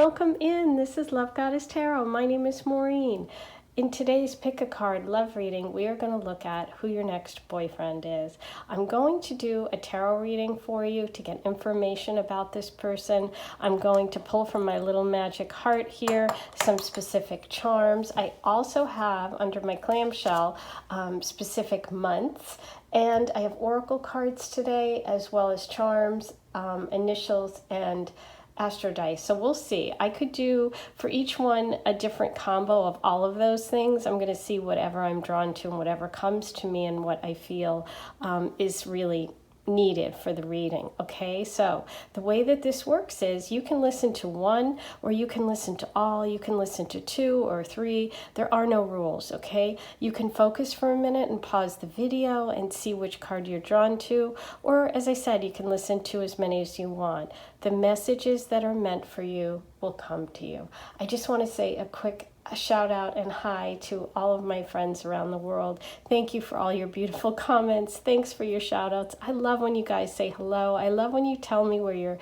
welcome in. This is Love Goddess Tarot. My name is Maureen. In today's Pick a Card love reading, we are going to look at who your next boyfriend is. I'm going to do a tarot reading for you to get information about this person. I'm going to pull from my little magic heart here some specific charms. I also have under my clamshell specific months, and I have oracle cards today as well as charms, initials, and Astro Dice. So we'll see. I could do for each one a different combo of all of those things. I'm going to see whatever I'm drawn to and whatever comes to me and what I feel is really needed for the reading. Okay, so the way that this works is you can listen to one, or you can listen to all, you can listen to 2 or 3. There are no rules. Okay, you can focus for a minute and pause the video and see which card you're drawn to, or as I said, you can listen to as many as you want. The messages that are meant for you will come to you. I just want to say a quick shout out and hi to all of my friends around the world. Thank you for all your beautiful comments. Thanks for your shout outs. I love when you guys say hello. I love when you tell me where you're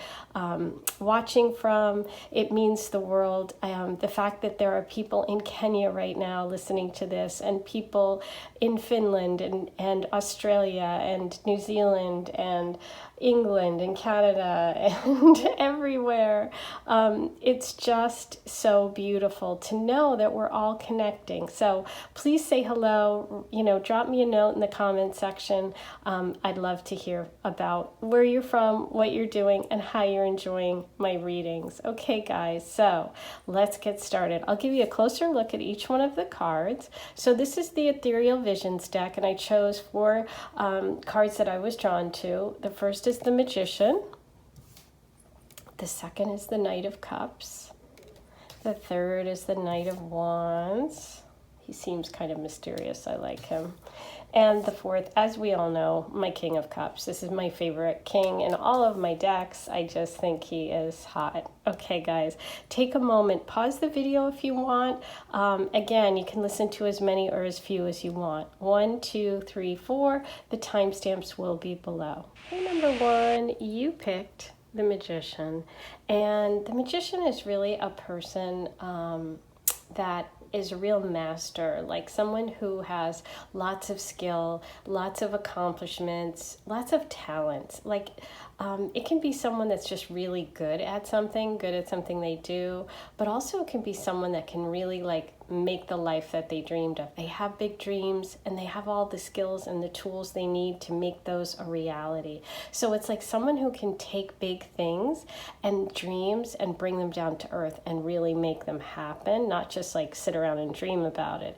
watching from. It means the world. The fact that there are people in Kenya right now listening to this, and people in Finland and Australia and New Zealand and England and Canada and everywhere. It's just so beautiful to know that we're all connecting. So please say hello, drop me a note in the comment section. I'd love to hear about where you're from, what you're doing, and how you're enjoying my readings. Okay, guys, so let's get started. I'll give you a closer look at each one of the cards. So this is the Ethereal Visions deck, and I chose 4 cards that I was drawn to. The first is the Magician. The second is the Knight of Cups. The third is the Knight of Wands. He seems kind of mysterious. I like him. And the fourth, as we all know, my King of Cups. This is my favorite king in all of my decks. I just think he is hot. Okay, guys, take a moment. Pause the video if you want. Again, you can listen to as many or as few as you want. 1, 2, 3, 4. The timestamps will be below. Okay, number 1, you picked the Magician. And the Magician is really a person that is a real master, like someone who has lots of skill, lots of accomplishments, lots of talents. Like it can be someone that's just really good at something they do, but also it can be someone that can really make the life that they dreamed of. They have big dreams and they have all the skills and the tools they need to make those a reality. So it's like someone who can take big things and dreams and bring them down to earth and really make them happen, not just sit around and dream about it.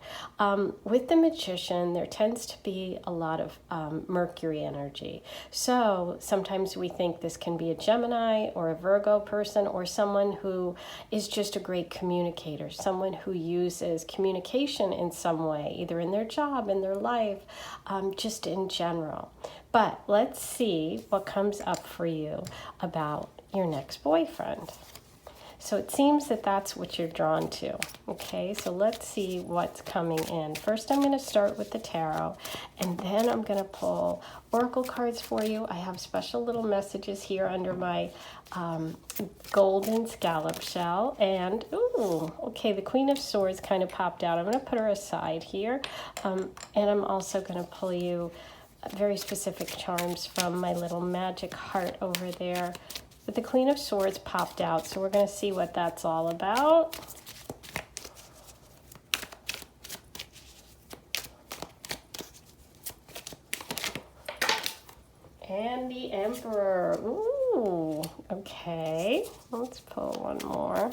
With the Magician, there tends to be a lot of Mercury energy. So sometimes we think this can be a Gemini or a Virgo person, or someone who is just a great communicator, someone who uses communication in some way, either in their job, in their life, just in general. But let's see what comes up for you about your next boyfriend. So it seems that that's what you're drawn to. Okay, so let's see what's coming in. First, I'm going to start with the tarot, and then I'm going to pull oracle cards for you. I have special little messages here under my golden scallop shell. And, ooh, okay, the Queen of Swords kind of popped out. I'm going to put her aside here. And I'm also going to pull you very specific charms from my little magic heart over there. But the Queen of Swords popped out, so we're going to see what that's all about. And the Emperor. Ooh, okay. Let's pull one more.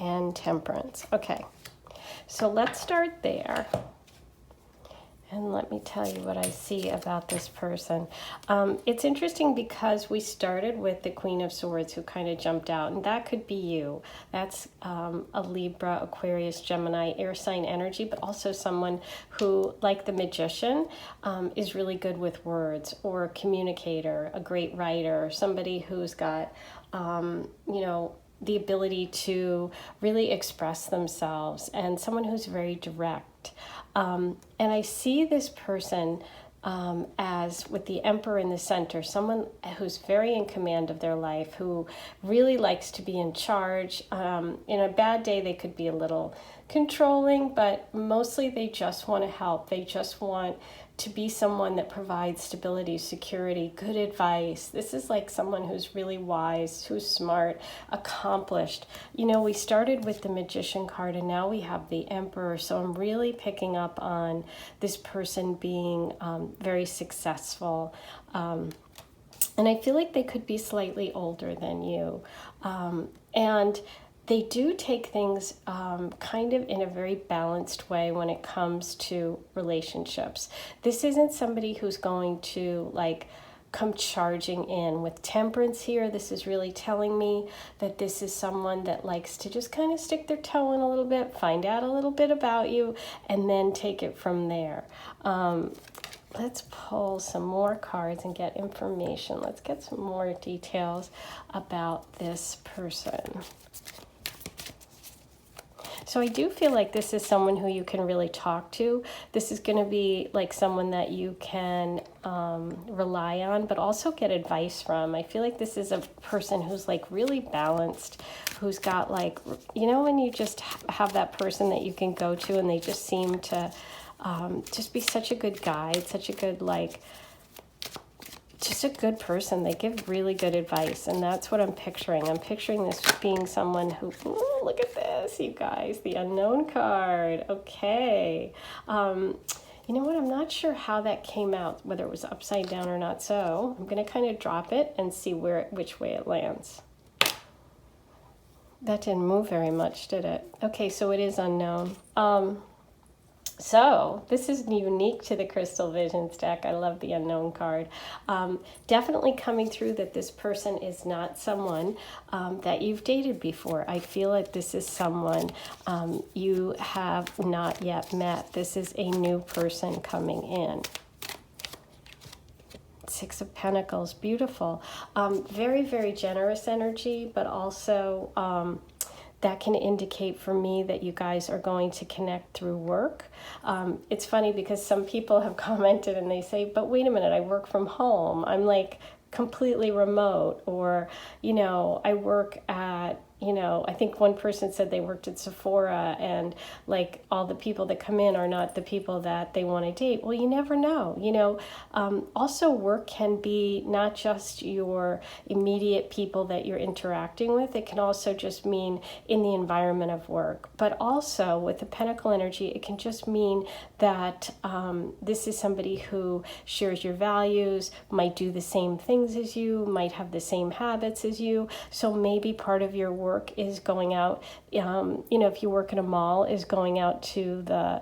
And Temperance. Okay, so let's start there. And let me tell you what I see about this person. It's interesting because we started with the Queen of Swords who kind of jumped out, and that could be you. That's a Libra, Aquarius, Gemini, air sign energy, but also someone who, like the Magician, is really good with words, or a communicator, a great writer, somebody who's got the ability to really express themselves, and someone who's very direct. And I see this person as with the Emperor in the center, someone who's very in command of their life, who really likes to be in charge. In a bad day, they could be a little controlling, but mostly they just want to help. They just want to be someone that provides stability, security, good advice. This is like someone who's really wise, who's smart, accomplished. We started with the Magician card and now we have the Emperor. So I'm really picking up on this person being very successful. And I feel like they could be slightly older than you. And they do take things kind of in a very balanced way when it comes to relationships. This isn't somebody who's going to come charging in. With Temperance here, this is really telling me that this is someone that likes to just kind of stick their toe in a little bit, find out a little bit about you, and then take it from there. Let's pull some more cards and get information. Let's get some more details about this person. So I do feel like this is someone who you can really talk to. This is going to be like someone that you can rely on, but also get advice from. I feel like this is a person who's really balanced, who's got when you just have that person that you can go to and they just seem to just be such a good guide, such a good just a good person. They give really good advice, and that's what I'm picturing. I'm picturing this being someone who, ooh, look at this, you guys, the Unknown card. Okay. You know what? I'm not sure how that came out, whether it was upside down or not. So I'm going to kind of drop it and see which way it lands. That didn't move very much, did it? Okay, so it is unknown. So this is unique to the Crystal Visions deck. I love the Unknown card. Definitely coming through that this person is not someone that you've dated before. I feel like this is someone you have not yet met. This is a new person coming in. Six of Pentacles, beautiful. Very, very generous energy, but also that can indicate for me that you guys are going to connect through work. It's funny because some people have commented and they say, but wait a minute, I work from home. I'm completely remote, or, I work at, I think one person said they worked at Sephora and all the people that come in are not the people that they want to date. Well, you never know, also work can be not just your immediate people that you're interacting with. It can also just mean in the environment of work, but also with the Pentacle energy, it can just mean that this is somebody who shares your values, might do the same things as you, might have the same habits as you. So maybe part of your work is going out, if you work in a mall, is going out to the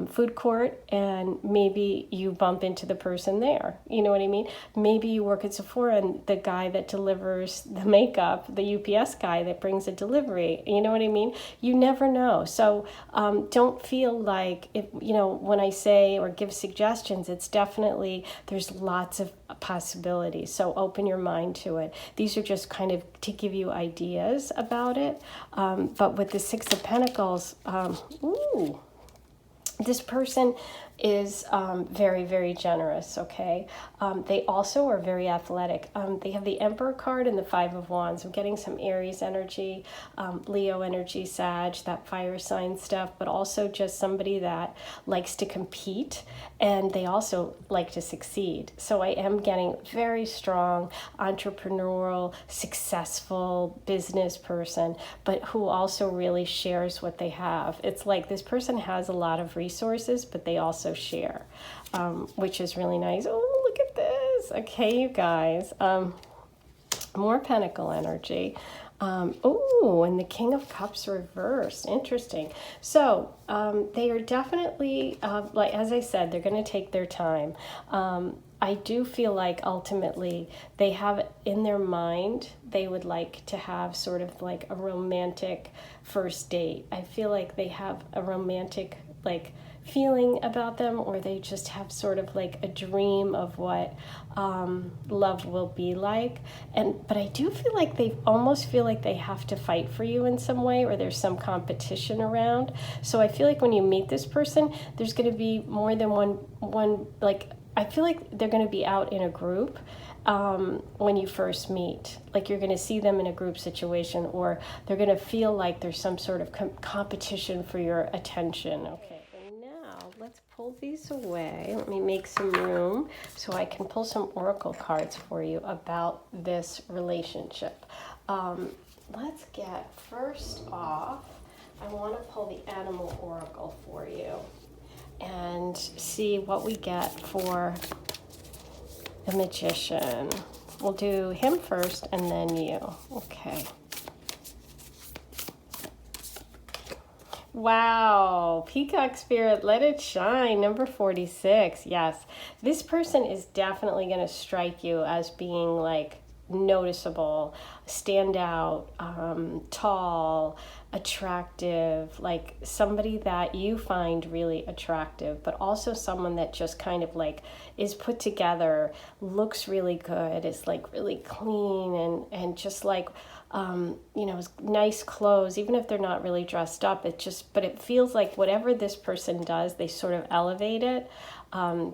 food court, and maybe you bump into the person there. You know what I mean? Maybe you work at Sephora and the guy that delivers the makeup, the UPS guy that brings a delivery. You know what I mean? You never know. So don't feel like, when I say or give suggestions, it's definitely, there's lots of possibilities. So open your mind to it. These are just kind of to give you ideas about it. But with the Six of Pentacles, this person is very, very generous, okay? They also are very athletic. They have the Emperor card and the Five of Wands. I'm getting some Aries energy, Leo energy, Sag, that fire sign stuff, but also just somebody that likes to compete, and they also like to succeed. So I am getting very strong, entrepreneurial, successful business person, but who also really shares what they have. It's like this person has a lot of resources, but they also share, which is really nice. Oh, look at this. Okay, you guys. More Pentacle energy. And the King of Cups reversed. Interesting. So they are definitely, as I said, they're going to take their time. I do feel like ultimately they have in their mind, they would like to have sort of like a romantic first date. I feel like they have a romantic like feeling about them, or they just have sort of like a dream of what love will be like. But I do feel like they almost feel like they have to fight for you in some way, or there's some competition around. So I feel like when you meet this person, there's going to be more than one like, I feel like they're going to be out in a group when you first meet. Like you're going to see them in a group situation, or they're going to feel like there's some sort of competition for your attention. Okay, and now let's pull these away. Let me make some room so I can pull some oracle cards for you about this relationship. Let's get, first off, I want to pull the animal oracle for you and see what we get for the magician. We'll do him first and then you. Okay. Wow, Peacock Spirit, let it shine, number 46. Yes, this person is definitely going to strike you as being like noticeable, stand out, tall, attractive, like somebody that you find really attractive, but also someone that just kind of like is put together, looks really good, is like really clean, and just like you know, nice clothes, even if they're not really dressed up. But it feels like whatever this person does, they sort of elevate it.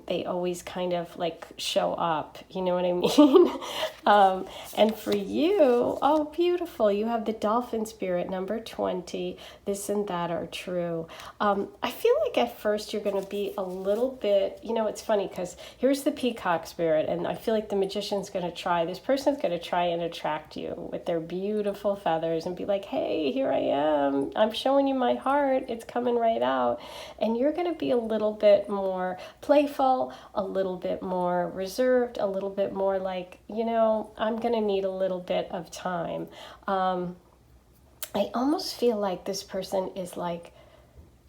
They always kind of like show up, you know what I mean? And for you, oh, beautiful. You have the dolphin spirit, number 20. This and that are true. I feel like at first you're going to be a little bit, you know, it's funny because here's the peacock spirit, and I feel like the magician's going to try, this person's going to try and attract you with their beautiful feathers and be like, hey, here I am. I'm showing you my heart. It's coming right out. And you're going to be a little bit more playful, a little bit more reserved, a little bit more like, you know, I'm going to need a little bit of time. I almost feel like this person is like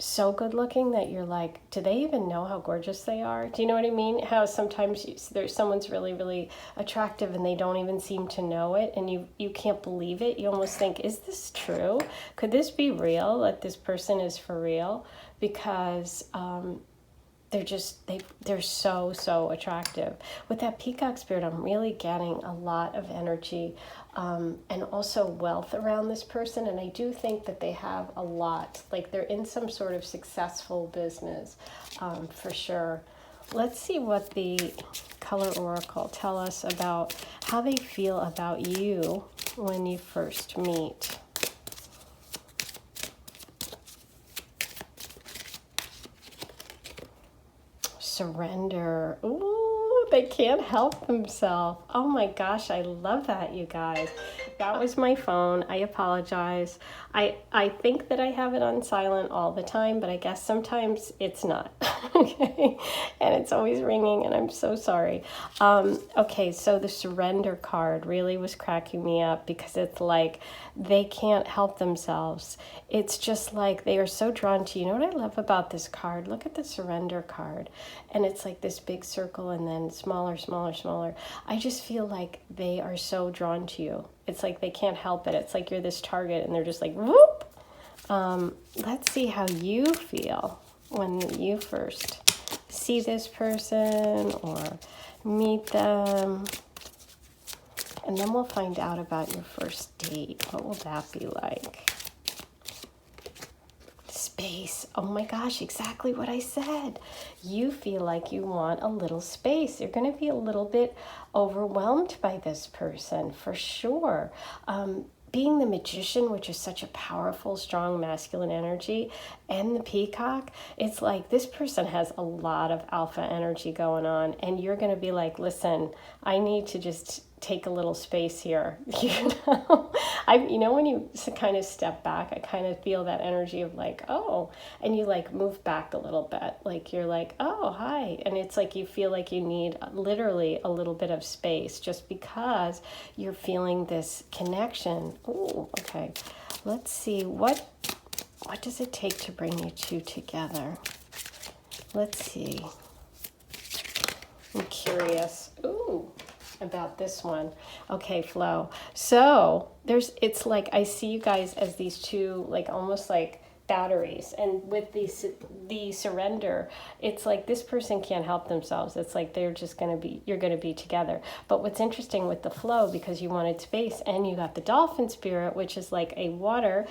so good looking that you're like, do they even know how gorgeous they are? Do you know what I mean? How sometimes there's someone's really, really attractive and they don't even seem to know it, and you can't believe it. You almost think, is this true? Could this be real, that this person is for real? Because they're so attractive. With that peacock spirit, I'm really getting a lot of energy and also wealth around this person. And I do think that they have a lot, like they're in some sort of successful business for sure. Let's see what the color oracle tell us about how they feel about you when you first meet. Surrender. Ooh, they can't help themselves. Oh my gosh, I love that, you guys. That was my phone. I apologize. I think that I have it on silent all the time, but I guess sometimes it's not. Okay, and it's always ringing, and I'm so sorry. Okay, so the surrender card really was cracking me up because it's like they can't help themselves. It's just like they are so drawn to you. You know what I love about this card? Look at the surrender card. And it's like this big circle and then smaller, smaller, smaller. I just feel like they are so drawn to you. It's like they can't help it. It's like you're this target and they're just like, whoop. Let's see how you feel when you first see this person or meet them. And then we'll find out about your first date. What will that be like? Space. Oh my gosh, exactly what I said. You feel like you want a little space. You're going to be a little bit overwhelmed by this person for sure. Being the magician, which is such a powerful, strong masculine energy, and the peacock, it's like this person has a lot of alpha energy going on, and you're going to be like, listen, I need to just take a little space here. You know, when you kind of step back, I kind of feel that energy of like, oh, and you like move back a little bit, like you're like, oh, hi, and it's like you feel like you need literally a little bit of space just because you're feeling this connection. Oh, okay. Let's see, what does it take to bring you two together? Let's see. I'm curious. Ooh. About this one. Okay, flow. So it's like I see you guys as these two, like almost like batteries, and with the surrender, it's like this person can't help themselves. It's like they're just going to be, you're going to be together. But what's interesting with the flow, because you wanted space, and you got the dolphin spirit, which is like a water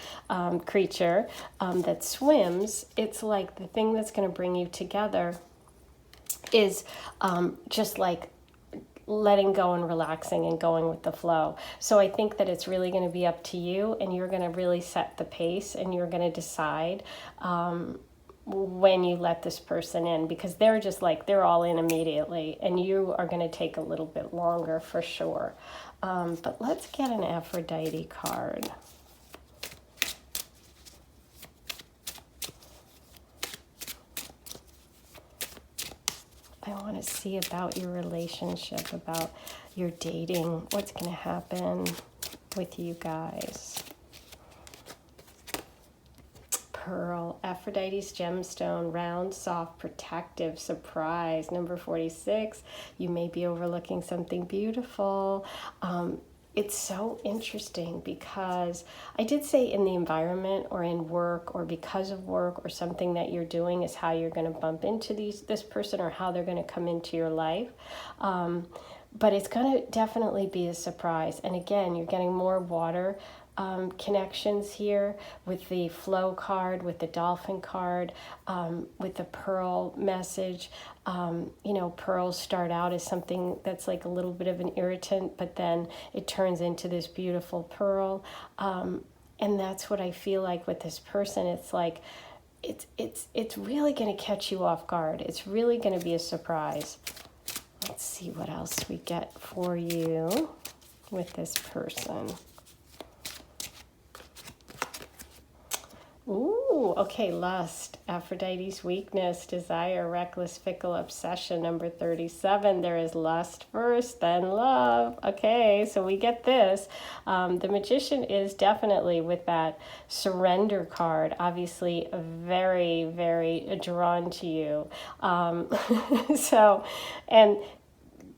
creature that swims, it's like the thing that's going to bring you together is just like letting go and relaxing and going with the flow. So I think that it's really going to be up to you, and you're going to really set the pace, and you're going to decide when you let this person in, because they're just like, they're all in immediately, and you are going to take a little bit longer for sure. But let's get an Aphrodite card. I want to see about your relationship, about your dating, what's going to happen with you guys. Pearl, Aphrodite's gemstone, round, soft, protective, surprise. Number 46, you may be overlooking something beautiful. It's so interesting because I did say in the environment or in work or because of work or something that you're doing is how you're going to bump into this person or how they're going to come into your life. But it's going to definitely be a surprise. And again, you're getting more water connections here with the flow card, with the dolphin card, with the pearl message. You know, pearls start out as something that's like a little bit of an irritant, but then it turns into this beautiful pearl. And that's what I feel like with this person. It's like, it's really going to catch you off guard. It's really going to be a surprise. Let's see what else we get for you with this person. Ooh, okay, lust, Aphrodite's weakness, desire, reckless, fickle, obsession. Number 37, there is lust first, then love. Okay, so we get this. The Magician is definitely with that surrender card, obviously very, very drawn to you. And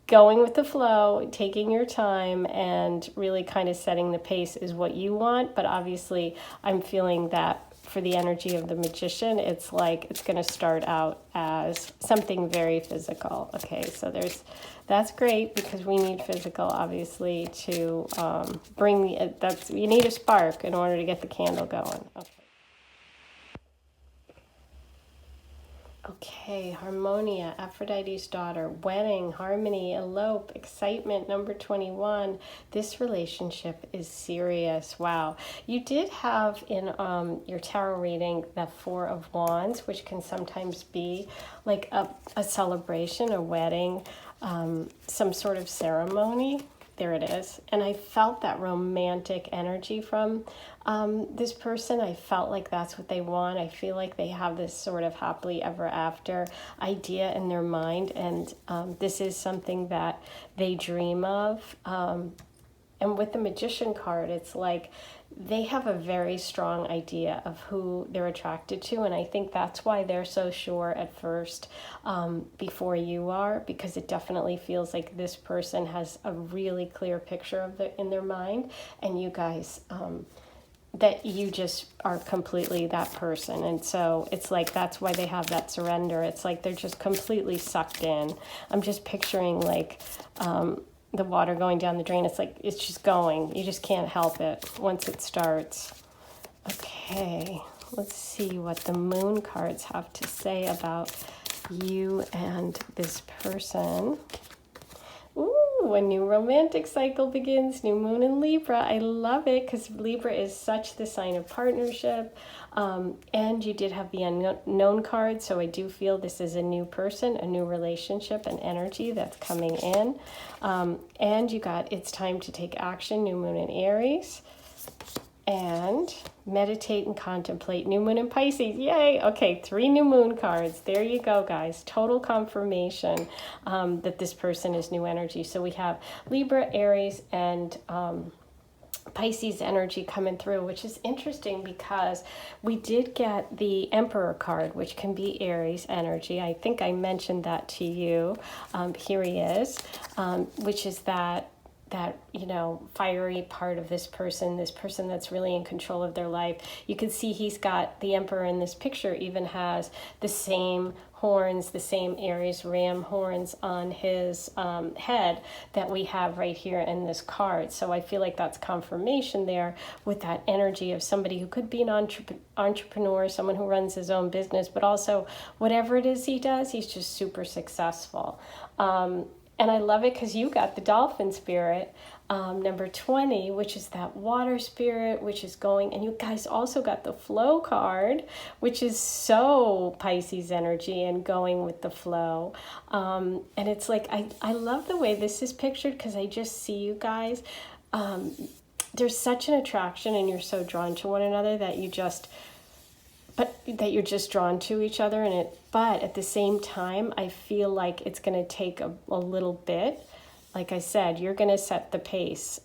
going with the flow, taking your time, and really kind of setting the pace is what you want. But obviously, I'm feeling that for the energy of the Magician, it's like it's going to start out as something very physical. Okay, so that's great because we need physical, obviously, to bring you need a spark in order to get the candle going. Okay. Okay, Harmonia, Aphrodite's daughter, wedding, harmony, elope, excitement. Number 21, this relationship is serious. Wow. You did have in your tarot reading the Four of Wands, which can sometimes be like a celebration, a wedding, some sort of ceremony. There it is. And I felt that romantic energy from this person. I felt like that's what they want. I feel like they have this sort of happily ever after idea in their mind. And this is something that they dream of. And with the Magician card, it's like they have a very strong idea of who they're attracted to. And I think that's why they're so sure at first before you are, because it definitely feels like this person has a really clear picture of in their mind. And you guys, that you just are completely that person. And so it's like that's why they have that surrender. It's like they're just completely sucked in. I'm just picturing like the water going down the drain. It's like it's just going. You just can't help it once it starts. Okay, let's see what the moon cards have to say about you and this person. Ooh, a new romantic cycle begins. New moon in Libra. I love it because Libra is such the sign of partnership. And you did have the unknown card, so I do feel this is a new person, a new relationship, an energy that's coming in. And you got it's time to take action, new moon in Aries. And meditate and contemplate, new moon in Pisces. Yay! Okay, 3 new moon cards. There you go, guys. Total confirmation that this person is new energy. So we have Libra, Aries, and Pisces energy coming through, which is interesting because we did get the Emperor card, which can be Aries energy. I think I mentioned that to you. Here he is, which is that you know, fiery part of this person that's really in control of their life. You can see he's got, the Emperor in this picture even has the same horns, the same Aries ram horns on his head that we have right here in this card. So I feel like that's confirmation there with that energy of somebody who could be an entrepreneur, someone who runs his own business, but also whatever it is he does, he's just super successful. And I love it because you got the dolphin spirit, number 20, which is that water spirit, which is going, and you guys also got the flow card, which is so Pisces energy and going with the flow. And it's like, I love the way this is pictured because I just see you guys. There's such an attraction and you're so drawn to one another that you just, that you're just drawn to each other, and but at the same time, I feel like it's going to take a little bit. Like I said, you're going to set the pace.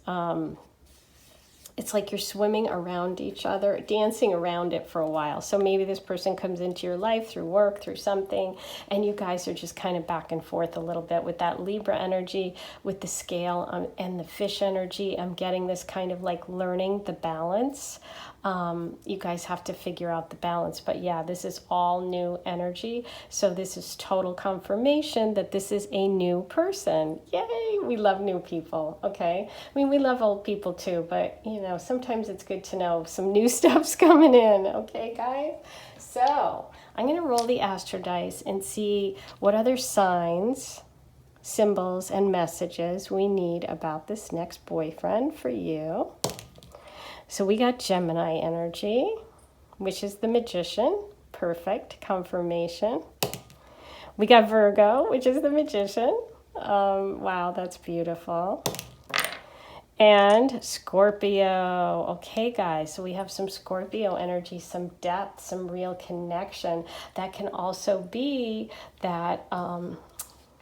It's like you're swimming around each other, dancing around it for a while. So maybe this person comes into your life through work, through something, and you guys are just kind of back and forth a little bit with that Libra energy, with the scale and the fish energy. I'm getting this kind of like learning the balance. You guys have to figure out the balance. But yeah, this is all new energy. So this is total confirmation that this is a new person. Yay! We love new people, okay? I mean, we love old people too, but you know, sometimes it's good to know some new stuff's coming in, okay, guys? So I'm going to roll the astro dice and see what other signs, symbols, and messages we need about this next boyfriend for you. So we got Gemini energy, which is the Magician. Perfect confirmation. We got Virgo, which is the Magician. Wow, that's beautiful. And Scorpio. Okay, guys, so we have some Scorpio energy, some depth, some real connection. That can also be that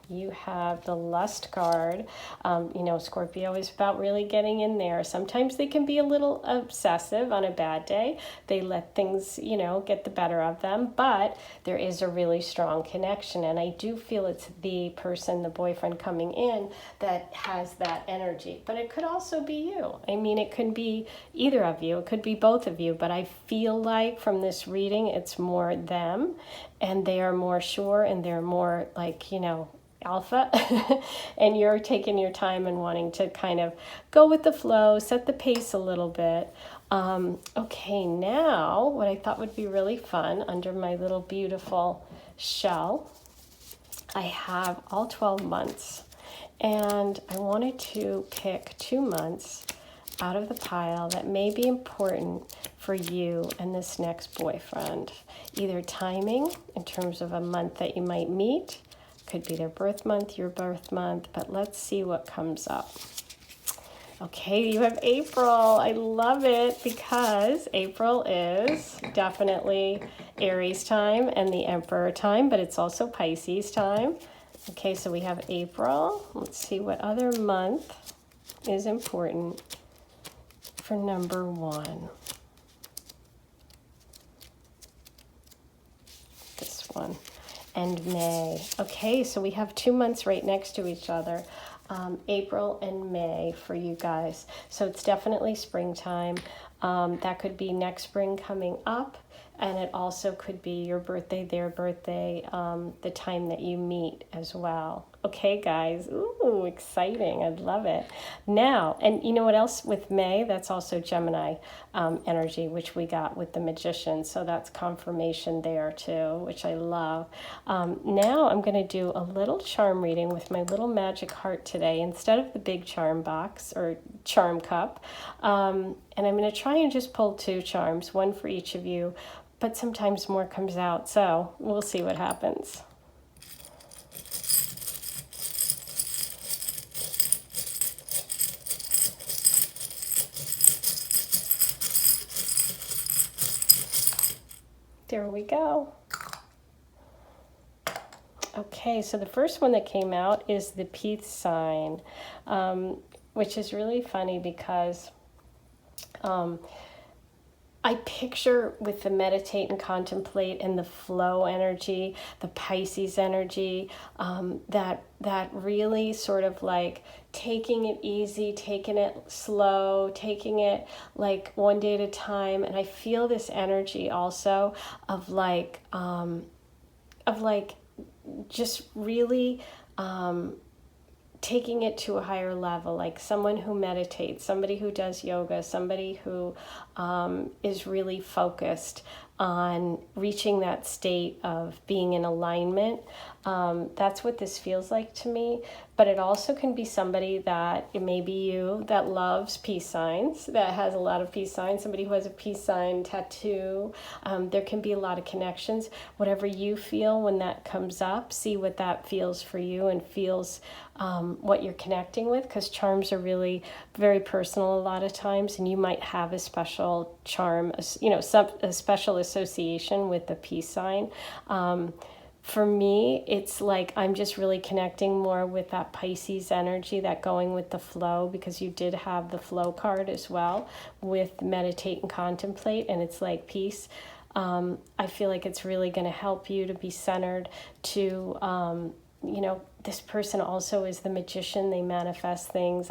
you have the Lust card. You know, Scorpio is about really getting in there. Sometimes they can be a little obsessive on a bad day. They let things, you know, get the better of them. But there is a really strong connection. And I do feel it's the person, the boyfriend coming in that has that energy. But it could also be you. I mean, it could be either of you. It could be both of you. But I feel like from this reading, it's more them. And they are more sure and they're more like, you know, alpha, and you're taking your time and wanting to kind of go with the flow, set the pace a little bit. Okay, now what I thought would be really fun, under my little beautiful shell, I have all 12 months, and I wanted to pick 2 months out of the pile that may be important for you and this next boyfriend. Either timing in terms of a month that you might meet, could be their birth month, your birth month, but let's see what comes up. Okay, you have April. I love it because April is definitely Aries time and the Emperor time, but it's also Pisces time. Okay, so we have April. Let's see what other month is important for number 1. This one. And May. Okay, so we have 2 months right next to each other, April and May for you guys. So it's definitely springtime. That could be next spring coming up, and it also could be your birthday, their birthday, the time that you meet as well. Okay, guys. Ooh, exciting. I love it. Now, and you know what else with May? That's also Gemini energy, which we got with the Magician. So that's confirmation there too, which I love. Now I'm going to do a little charm reading with my little magic heart today instead of the big charm box or charm cup. And I'm going to try and just pull 2 charms, 1 for each of you, but sometimes more comes out. So we'll see what happens. There we go. Okay, so the first one that came out is the peace sign, which is really funny because I picture with the meditate and contemplate and the flow energy, the Pisces energy, that really sort of like taking it easy, taking it slow, taking it like one day at a time. And I feel this energy also of like just really taking it to a higher level, like someone who meditates, somebody who does yoga, somebody who is really focused on reaching that state of being in alignment. That's what this feels like to me. But it also can be somebody that, it may be you, that loves peace signs, that has a lot of peace signs, somebody who has a peace sign tattoo. There can be a lot of connections. Whatever you feel when that comes up, see what that feels for you and feels what you're connecting with, because charms are really very personal a lot of times, and you might have a special charm, a special association with the peace sign. For me, it's like I'm just really connecting more with that Pisces energy, that going with the flow, because you did have the flow card as well with meditate and contemplate, and it's like peace. I feel like it's really going to help you to be centered, to this person also is the magician. They manifest things.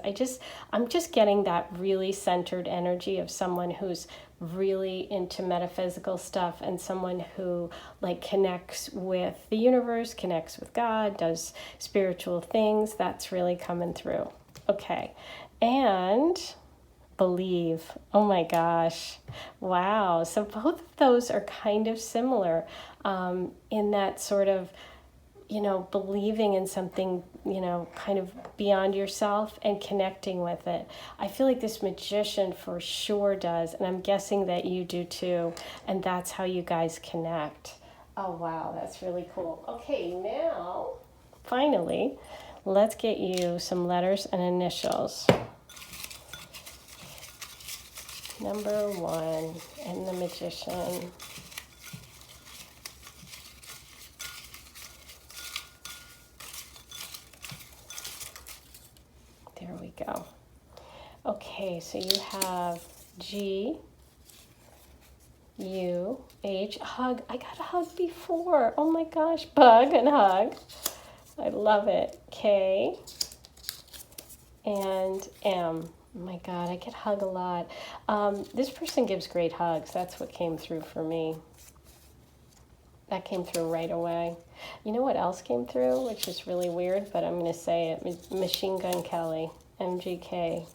I'm just getting that really centered energy of someone who's really into metaphysical stuff, and someone who like connects with the universe, connects with God, does spiritual things. That's really coming through. Okay. And believe. Oh my gosh. Wow. So both of those are kind of similar in that sort of, believing in something, kind of beyond yourself and connecting with it. I feel like this magician for sure does, and I'm guessing that you do too, and that's how you guys connect. Oh, wow, that's really cool. Okay, now, finally, let's get you some letters and initials. Number 1 and the magician. There we go. Okay, so you have G, U, H, hug. I got a hug before. Oh my gosh, bug and hug. I love it. K and M. Oh my God, I get hug a lot. This person gives great hugs. That's what came through for me. That came through right away. You know what else came through, which is really weird, but I'm going to say it. Machine Gun Kelly, MGK.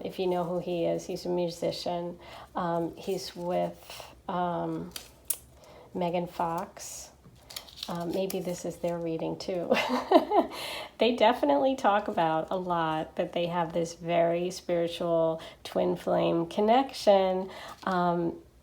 If you know who he is, he's a musician. He's with Megan Fox. Maybe this is their reading too. They definitely talk about a lot that they have this very spiritual twin flame connection.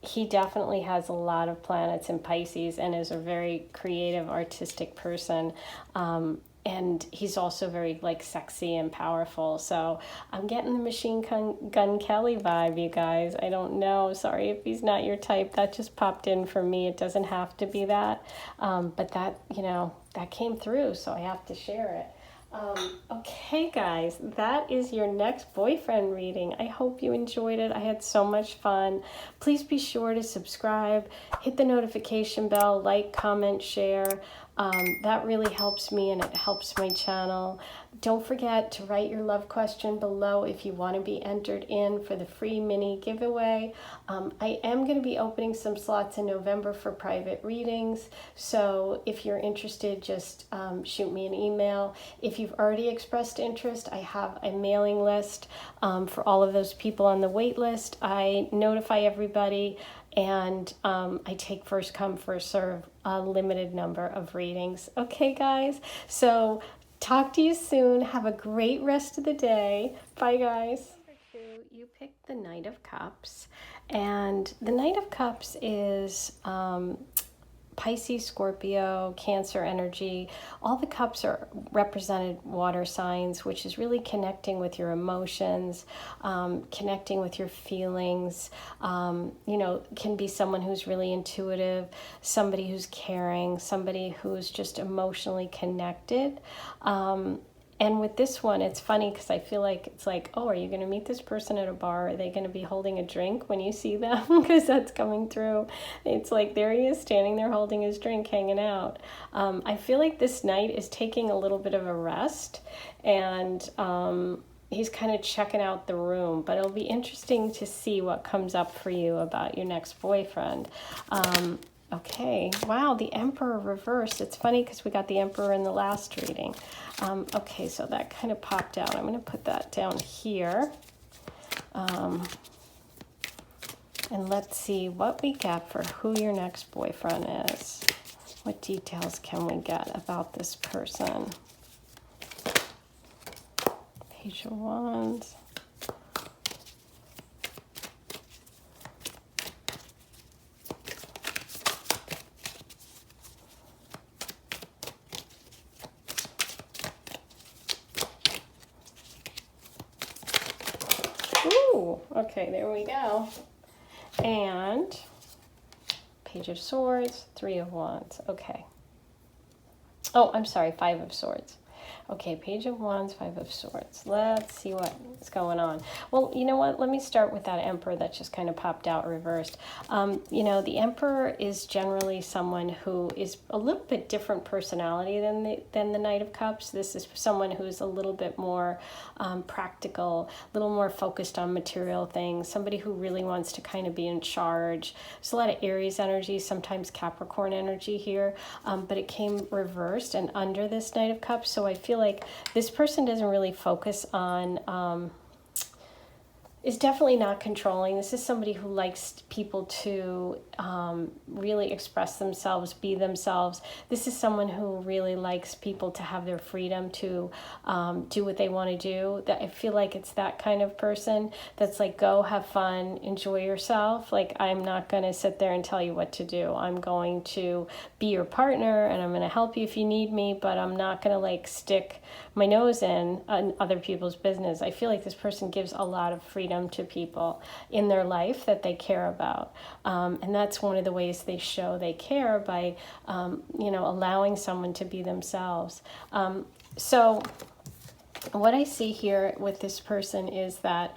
He definitely has a lot of planets in Pisces and is a very creative, artistic person. And he's also very like sexy and powerful. So I'm getting the Machine Gun Kelly vibe, you guys. I don't know. Sorry if he's not your type. That just popped in for me. It doesn't have to be that. But that, that came through, so I have to share it. Okay, guys, that is your next boyfriend reading. I hope you enjoyed it. I had so much fun. Please be sure to subscribe, hit the notification bell, like, comment, share. That really helps me and it helps my channel. Don't forget to write your love question below if you want to be entered in for the free mini giveaway. I am going to be opening some slots in November for private readings. So if you're interested, just shoot me an email. If you've already expressed interest, I have a mailing list for all of those people on the wait list. I notify everybody. And I take first come, first serve, a limited number of readings. Okay, guys? So talk to you soon. Have a great rest of the day. Bye, guys. Number 2, you picked the Knight of Cups. And the Knight of Cups is Pisces, Scorpio, Cancer energy. All the cups are represented water signs, which is really connecting with your emotions, connecting with your feelings. Can be someone who's really intuitive, somebody who's caring, somebody who's just emotionally connected. And with this one, it's funny because I feel like it's like, oh, are you going to meet this person at a bar? Are they going to be holding a drink when you see them? Because that's coming through. It's like there he is standing there holding his drink, hanging out. I feel like this knight is taking a little bit of a rest, and he's kind of checking out the room. But it'll be interesting to see what comes up for you about your next boyfriend. Okay, wow, the Emperor reversed. It's funny because we got the Emperor in the last reading. Okay, so that kind of popped out. I'm going to put that down here. And let's see what we get for who your next boyfriend is. What details can we get about this person? Page of Wands. Ooh, okay, there we go. And Page of Swords, Three of Wands. Okay. Oh, I'm sorry, Five of Swords. Okay, Page of Wands, Five of Swords. Let's see what's going on. Well, you know what? Let me start with that Emperor that just kind of popped out reversed. You know, the Emperor is generally someone who is a little bit different personality than the Knight of Cups. This is someone who's a little bit more practical, a little more focused on material things, somebody who really wants to kind of be in charge. There's a lot of Aries energy, sometimes Capricorn energy here, but it came reversed and under this Knight of Cups, so I feel like this person doesn't really focus on, is definitely not controlling. This is somebody who likes people to really express themselves, be themselves. This is someone who really likes people to have their freedom to do what they want to do. That I feel like it's that kind of person that's like, go have fun, enjoy yourself. Like, I'm not going to sit there and tell you what to do. I'm going to be your partner and I'm going to help you if you need me, but I'm not going to like stick my nose in on other people's business. I feel like this person gives a lot of freedom to people in their life that they care about. And that's one of the ways they show they care, by, you know, allowing someone to be themselves. So what I see here with this person is that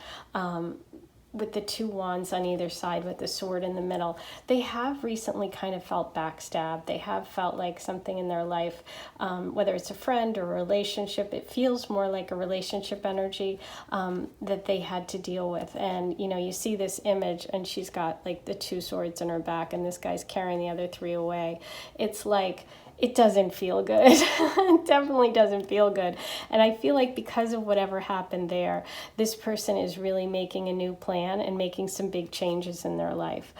with the two wands on either side with the sword in the middle, they have recently kind of felt backstabbed. They have felt like something in their life, whether it's a friend or a relationship, it feels more like a relationship energy that they had to deal with. And, you know, you see this image and she's got like the two swords in her back and this guy's carrying the other three away. It's like, it doesn't feel good. It definitely doesn't feel good. And I feel like because of whatever happened there, this person is really making a new plan and making some big changes in their life.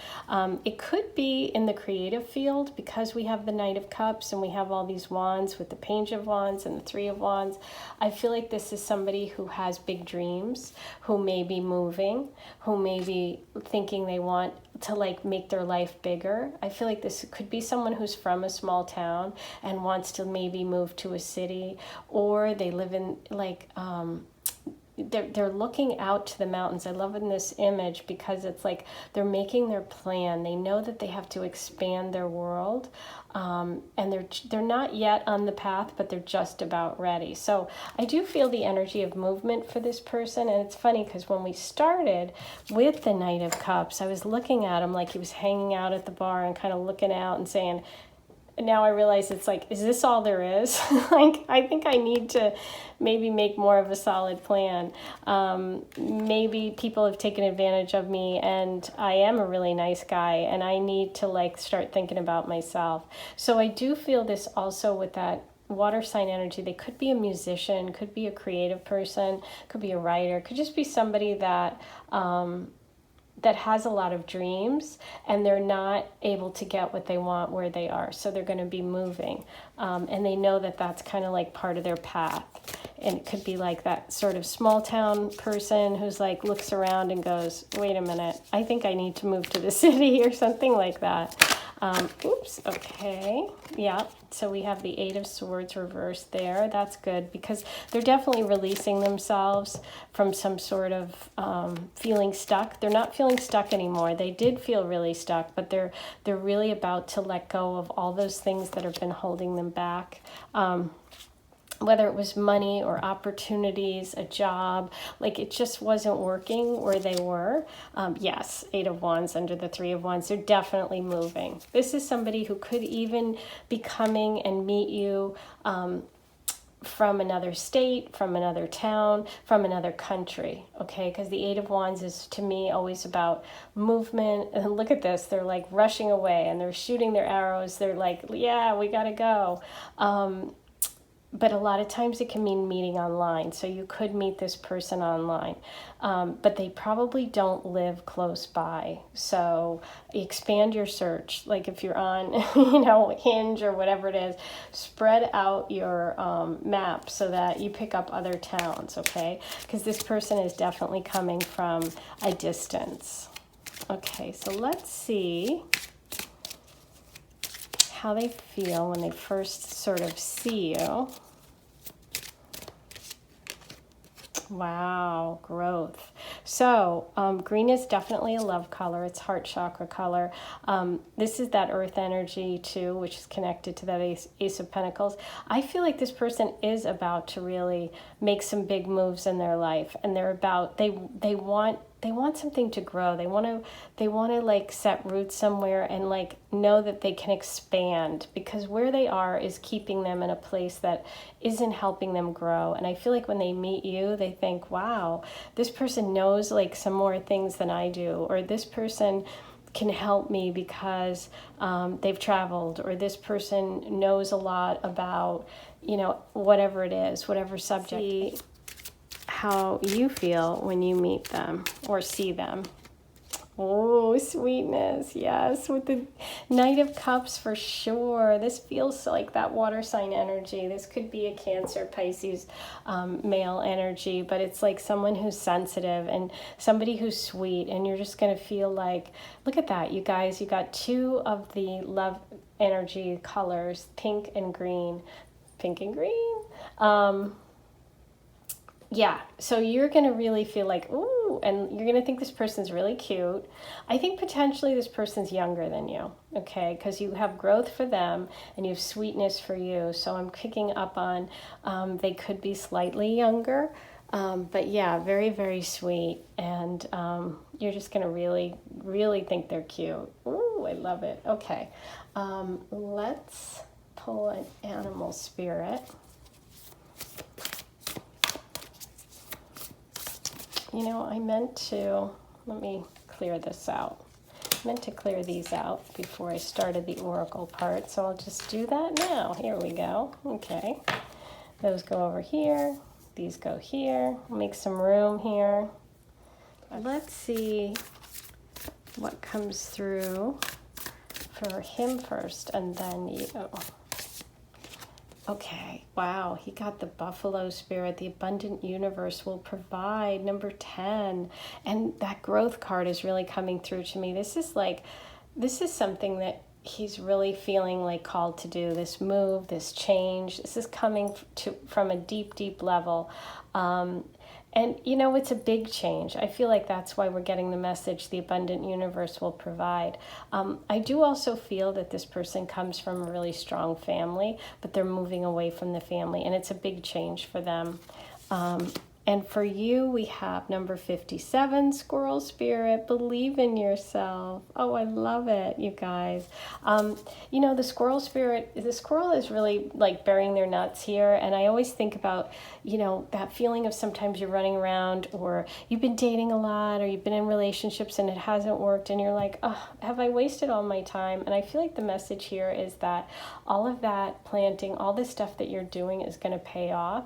It could be in the creative field because we have the Knight of Cups and we have all these wands with the Page of Wands and the Three of Wands. I feel like this is somebody who has big dreams, who may be moving, who may be thinking they want to like make their life bigger. I feel like this could be someone who's from a small town and wants to maybe move to a city, or they live in like they're looking out to the mountains. I love in this image because it's like they're making their plan. They know that they have to expand their world, and they're not yet on the path, but they're just about ready. So I do feel the energy of movement for this person. And it's funny because when we started with the Knight of Cups, I was looking at him like he was hanging out at the bar and kind of looking out and saying, now I realize it's like, is this all there is? Like, I think I need to maybe make more of a solid plan. Maybe people have taken advantage of me and I am a really nice guy and I need to like start thinking about myself. So I do feel this also with that water sign energy. They could be a musician, could be a creative person, could be a writer, could just be somebody that that has a lot of dreams and they're not able to get what they want where they are. So they're going to be moving. And they know that that's kind of like part of their path. And it could be like that sort of small town person who's like looks around and goes, wait a minute, I think I need to move to the city or something like that. Oops, okay, yeah, so we have the Eight of Swords reversed there. That's good because they're definitely releasing themselves from some sort of feeling stuck. They're not feeling stuck anymore. They did feel really stuck, but they're really about to let go of all those things that have been holding them back. whether it was money or opportunities, a job, like it just wasn't working where they were. Yes, 8 of Wands under the 3 of Wands, they're definitely moving. This is somebody who could even be coming and meet you from another state, from another town, from another country, okay? Because the 8 of Wands is, to me, always about movement. And look at this, they're like rushing away and they're shooting their arrows. They're like, yeah, we gotta go. But a lot of times it can mean meeting online. So you could meet this person online, but they probably don't live close by. So expand your search. Like if you're on, Hinge or whatever it is, spread out your map so that you pick up other towns, okay? Because this person is definitely coming from a distance. Okay, so let's see how they feel when they first sort of see you. Wow, growth. So green is definitely a love color. It's heart chakra color. This is that earth energy too, which is connected to that Ace of Pentacles. I feel like this person is about to really make some big moves in their life, and they're about, they want something to grow. They want to like set roots somewhere and like know that they can expand, because where they are is keeping them in a place that isn't helping them grow. And I feel like when they meet you, they think, wow, this person knows like some more things than I do, or this person can help me because they've traveled, or this person knows a lot about, whatever it is, whatever subject. See how you feel when you meet them or see them. Oh, sweetness. Yes, with the Knight of Cups for sure. This feels like that water sign energy. This could be a Cancer, Pisces, male energy, but it's like someone who's sensitive and somebody who's sweet, and you're just going to feel like, look at that, you guys. You got 2 of the love energy colors, pink and green. Pink and green. Yeah, so you're going to really feel like, ooh, and you're going to think this person's really cute. I think potentially this person's younger than you, okay, because you have growth for them and you have sweetness for you. So I'm picking up on they could be slightly younger, but yeah, very, very sweet. And you're just going to really, really think they're cute. Ooh, I love it. Okay, let's pull an animal spirit. I meant to, let me clear this out. I meant to clear these out before I started the oracle part, so I'll just do that now. Here we go. Okay. Those go over here. These go here. Make some room here. Let's see what comes through for him first, and then you. Okay, wow, he got the buffalo spirit. The abundant universe will provide, number 10. And that growth card is really coming through to me. This is something that he's really feeling like called to do, this move, this change. This is coming from a deep, deep level. And, it's a big change. I feel like that's why we're getting the message, the abundant universe will provide. I do also feel that this person comes from a really strong family, but they're moving away from the family, and it's a big change for them. And for you, we have number 57, Squirrel Spirit, believe in yourself. Oh, I love it, you guys. The Squirrel Spirit, the squirrel is really like burying their nuts here. And I always think about, that feeling of sometimes you're running around, or you've been dating a lot, or you've been in relationships and it hasn't worked. And you're like, oh, have I wasted all my time? And I feel like the message here is that all of that planting, all this stuff that you're doing is going to pay off.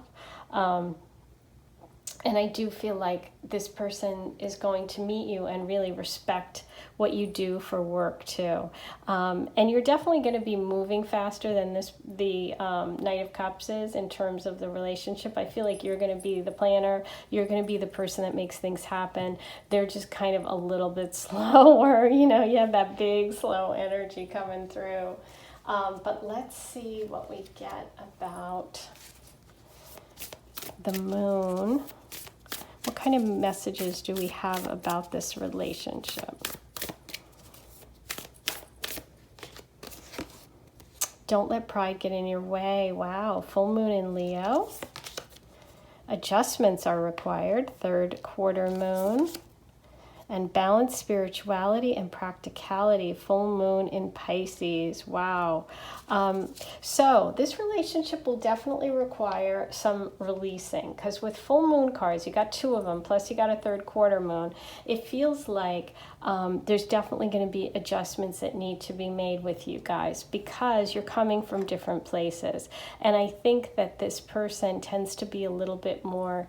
And I do feel like this person is going to meet you and really respect what you do for work too. And you're definitely going to be moving faster than the Knight of Cups is in terms of the relationship. I feel like you're going to be the planner. You're going to be the person that makes things happen. They're just kind of a little bit slower. You have that big, slow energy coming through. But let's see what we get about the moon. What kind of messages do we have about this relationship? Don't let pride get in your way. Wow, full moon in Leo. Adjustments are required. Third quarter moon. And balanced spirituality and practicality, full moon in Pisces. Wow. So this relationship will definitely require some releasing, because with full moon cards, you got 2 of them, plus you got a third quarter moon. It feels like there's definitely going to be adjustments that need to be made with you guys, because you're coming from different places. And I think that this person tends to be a little bit more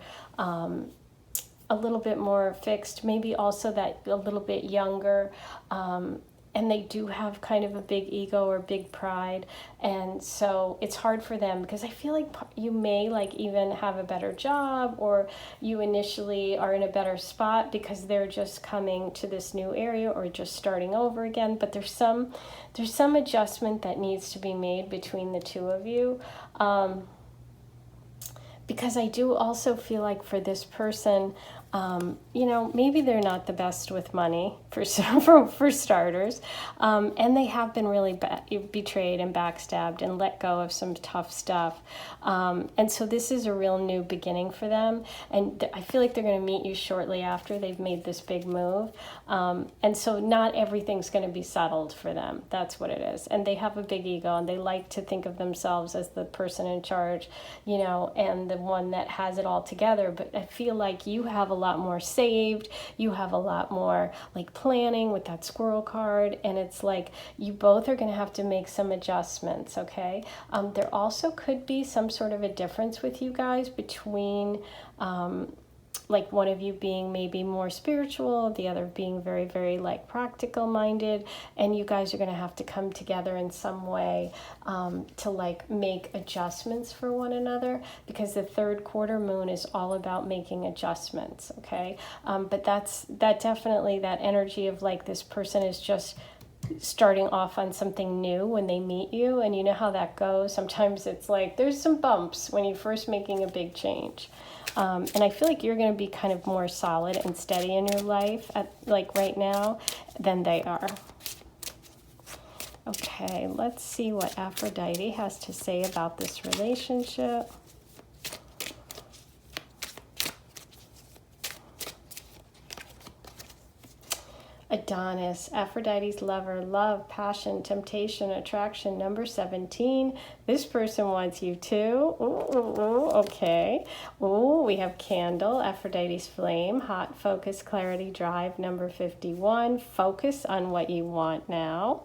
fixed, maybe also that a little bit younger, and they do have kind of a big ego or big pride, and so it's hard for them, because I feel like you may like even have a better job, or you initially are in a better spot because they're just coming to this new area or just starting over again, but there's some adjustment that needs to be made between the 2 of you. Because I do also feel like for this person, maybe they're not the best with money for starters, and they have been really betrayed and backstabbed and let go of some tough stuff, and so this is a real new beginning for them, and I feel like they're going to meet you shortly after they've made this big move, and so not everything's going to be settled for them. That's what it is. And they have a big ego, and they like to think of themselves as the person in charge, and the one that has it all together. But I feel like you have a lot more saved, you have a lot more like planning with that squirrel card, and it's like you both are going to have to make some adjustments. Okay, there also could be some sort of a difference with you guys between like one of you being maybe more spiritual, the other being very, very like practical minded, and you guys are going to have to come together in some way to like make adjustments for one another, because the third quarter moon is all about making adjustments. Okay, but that definitely, that energy of like this person is just starting off on something new when they meet you, and you know how that goes. Sometimes it's like there's some bumps when you're first making a big change. And I feel like you're going to be kind of more solid and steady in your life right now than they are. Okay, let's see what Aphrodite has to say about this relationship. Adonis, Aphrodite's lover, love, passion, temptation, attraction, number 17. This person wants you too. Ooh, okay. Ooh, we have Candle, Aphrodite's flame, hot, focus, clarity, drive, number 51. Focus on what you want now.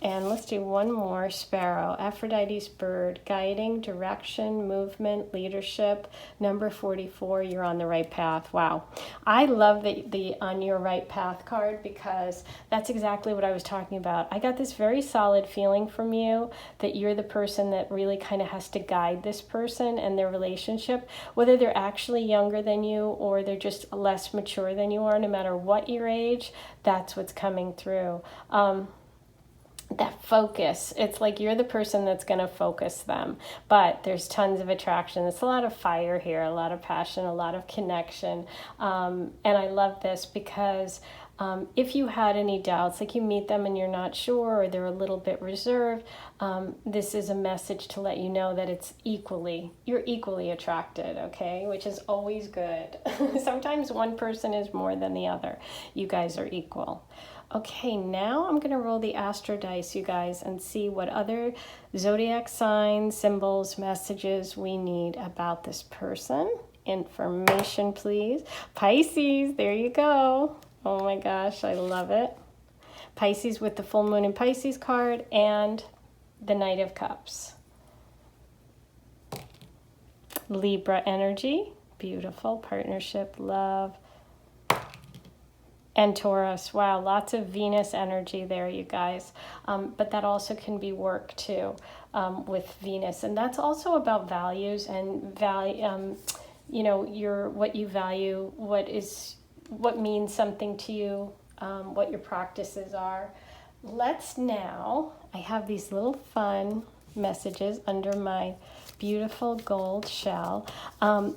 And let's do one more. Sparrow, Aphrodite's bird, guiding, direction, movement, leadership, number 44. You're on the right path. Wow. I love the on your right path card, because that's exactly what I was talking about. I got this very solid feeling from you that you're the person that really kind of has to guide this person and their relationship, whether they're actually younger than you or they're just less mature than you are. No matter what your age, that's what's coming through. That focus, it's like you're the person that's going to focus them, but there's tons of attraction. There's a lot of fire here, a lot of passion, a lot of connection, and I love this because if you had any doubts, like you meet them and you're not sure, or they're a little bit reserved, this is a message to let you know that you're equally attracted, okay, which is always good. Sometimes one person is more than the other. You guys are equal. Okay, now I'm going to roll the astro dice, you guys, and see what other zodiac signs, symbols, messages we need about this person. Information, please. Pisces, there you go. Oh my gosh, I love it. Pisces with the full moon in Pisces card and the Knight of Cups. Libra energy, beautiful, partnership, love. And Taurus, wow, lots of Venus energy there, you guys. But that also can be work too with Venus, and that's also about values and what you value, what means something to you, what your practices are. I have these little fun messages under my beautiful gold shell.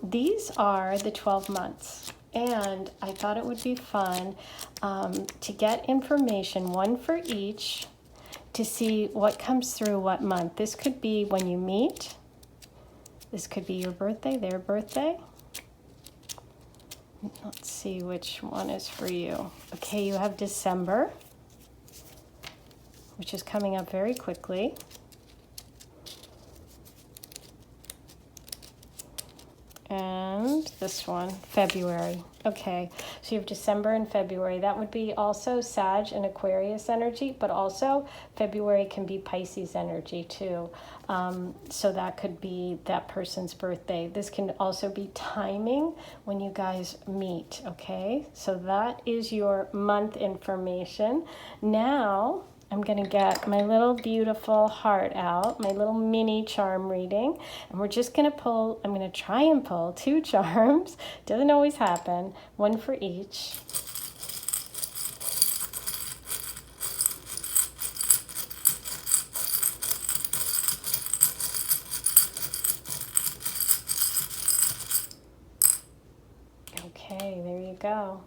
These are the 12 months. And I thought it would be fun to get information, one for each, to see what comes through what month. This could be when you meet. This could be your birthday, their birthday. Let's see which one is for you. Okay, you have December, which is coming up very quickly. And this one, February. Okay, so you have December and February. That would be also Sag and Aquarius energy, but also February can be Pisces energy too. So that could be that person's birthday. This can also be timing when you guys meet, okay? So that is your month information. Now, I'm going to get my little beautiful heart out, my little mini charm reading, and we're just going to pull, I'm going to try and pull 2 charms. Doesn't always happen, one for each. Okay, there you go.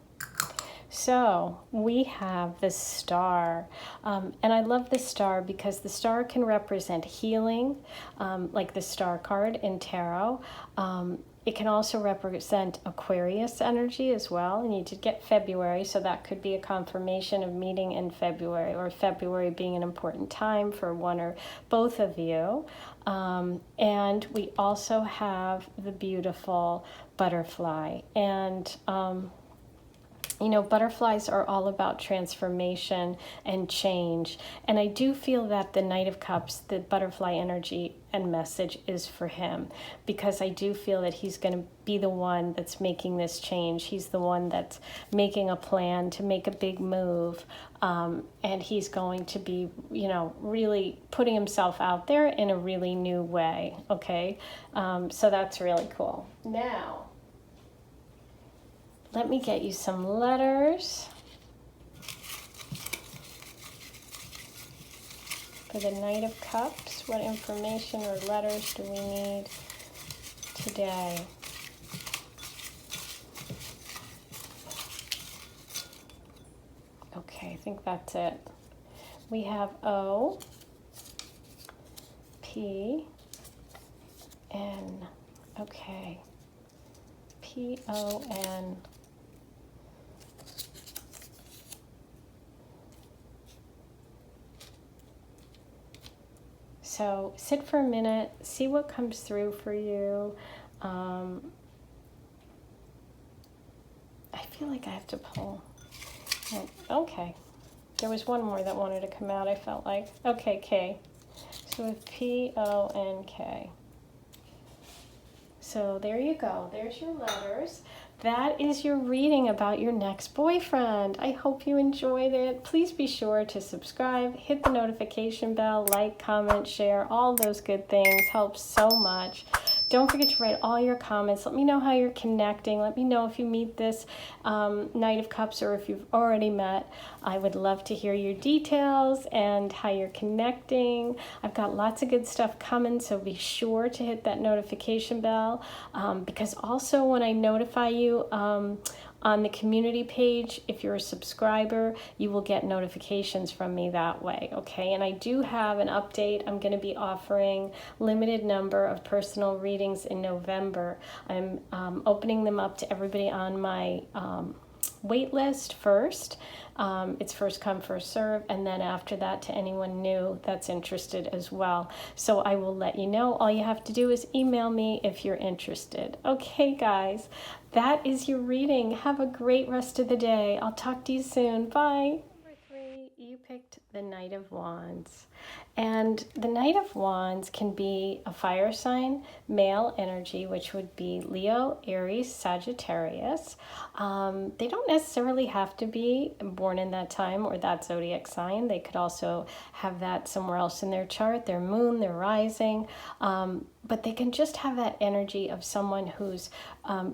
So we have the star, and I love the star because the star can represent healing, like the star card in tarot. It can also represent Aquarius energy as well, and you did get February, so that could be a confirmation of meeting in February, or February being an important time for one or both of you. And we also have the beautiful butterfly, and you know, butterflies are all about transformation and change. And I do feel that the Knight of Cups, the butterfly energy and message is for him, because I do feel that he's going to be the one that's making this change. He's the one that's making a plan to make a big move. And he's going to be, you know, really putting himself out there in a really new way. Okay. So that's really cool. Now, let me get you some letters for the Knight of Cups. What information or letters do we need today? Okay, I think that's it. We have O, P, N. Okay. P-O-N. So sit for a minute, see what comes through for you. I feel like I have to pull. Okay. There was one more that wanted to come out, I felt like. Okay, K. So with P-O-N-K. So there you go. There's your letters. That is your reading about your next boyfriend. I hope you enjoyed it. Please be sure to subscribe, hit the notification bell, like, comment, share. All those good things help so much. Don't forget to write all your comments. Let me know how you're connecting. Let me know if you meet this Knight of Cups or if you've already met. I would love to hear your details and how you're connecting. I've got lots of good stuff coming, so be sure to hit that notification bell, because also when I notify you on the community page, if you're a subscriber, you will get notifications from me that way, okay? And I do have an update. I'm going to be offering limited number of personal readings in November. I'm opening them up to everybody on my wait list first. It's first come, first serve, and then after that to anyone new that's interested as well. So I will let you know. All you have to do is email me if you're interested. Okay, guys, that is your reading. Have a great rest of the day. I'll talk to you soon. Bye. Number 3, you picked the Knight of Wands. And the Knight of Wands can be a fire sign, male energy, which would be Leo, Aries, Sagittarius. They don't necessarily have to be born in that time or that zodiac sign. They could also have that somewhere else in their chart, their moon, their rising. But they can just have that energy of someone who's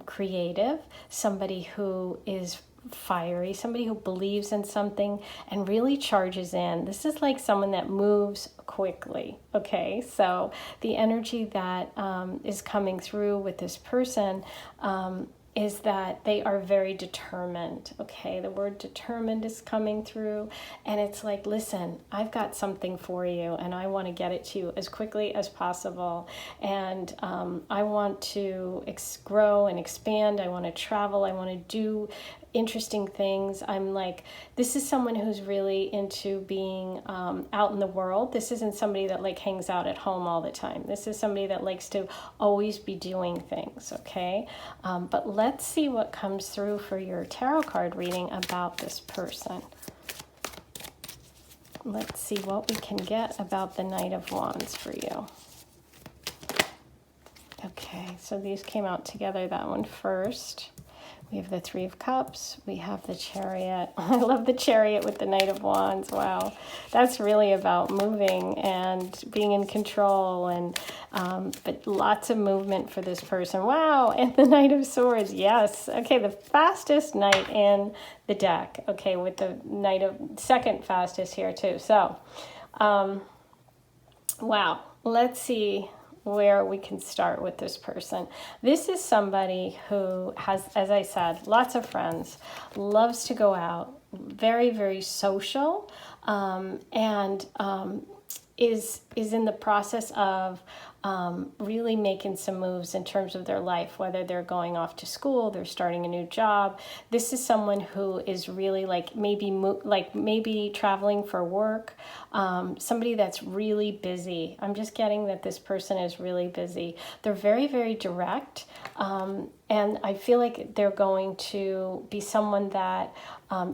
creative, somebody who is fiery, somebody who believes in something and really charges in. This is like someone that moves quickly, okay? So the energy that is coming through with this person is that they are very determined. Okay, the word determined is coming through, and it's like, listen, I've got something for you, and I want to get it to you as quickly as possible, and I want to grow and expand. I want to travel. I want to do interesting things. I'm like, this is someone who's really into being out in the world. This isn't somebody that like hangs out at home all the time. This is somebody that likes to always be doing things, okay? But let's see what comes through for your tarot card reading about this person. Let's see what we can get about the Knight of Wands for you. Okay, so these came out together, that one first. We have the Three of Cups. We have the Chariot. I love the Chariot with the Knight of Wands. Wow. That's really about moving and being in control, and but lots of movement for this person. Wow. And the Knight of Swords. Yes. Okay, the fastest knight in the deck. Okay, with the Knight of, second fastest here too. So, wow. Let's see where we can start with this person. This is somebody who has, as I said, lots of friends, loves to go out, very, very social, and is in the process of really making some moves in terms of their life, whether they're going off to school, they're starting a new job. This is someone who is really like maybe traveling for work, somebody that's really busy. I'm just getting that this person is really busy. They're very, very direct, and I feel like they're going to be someone that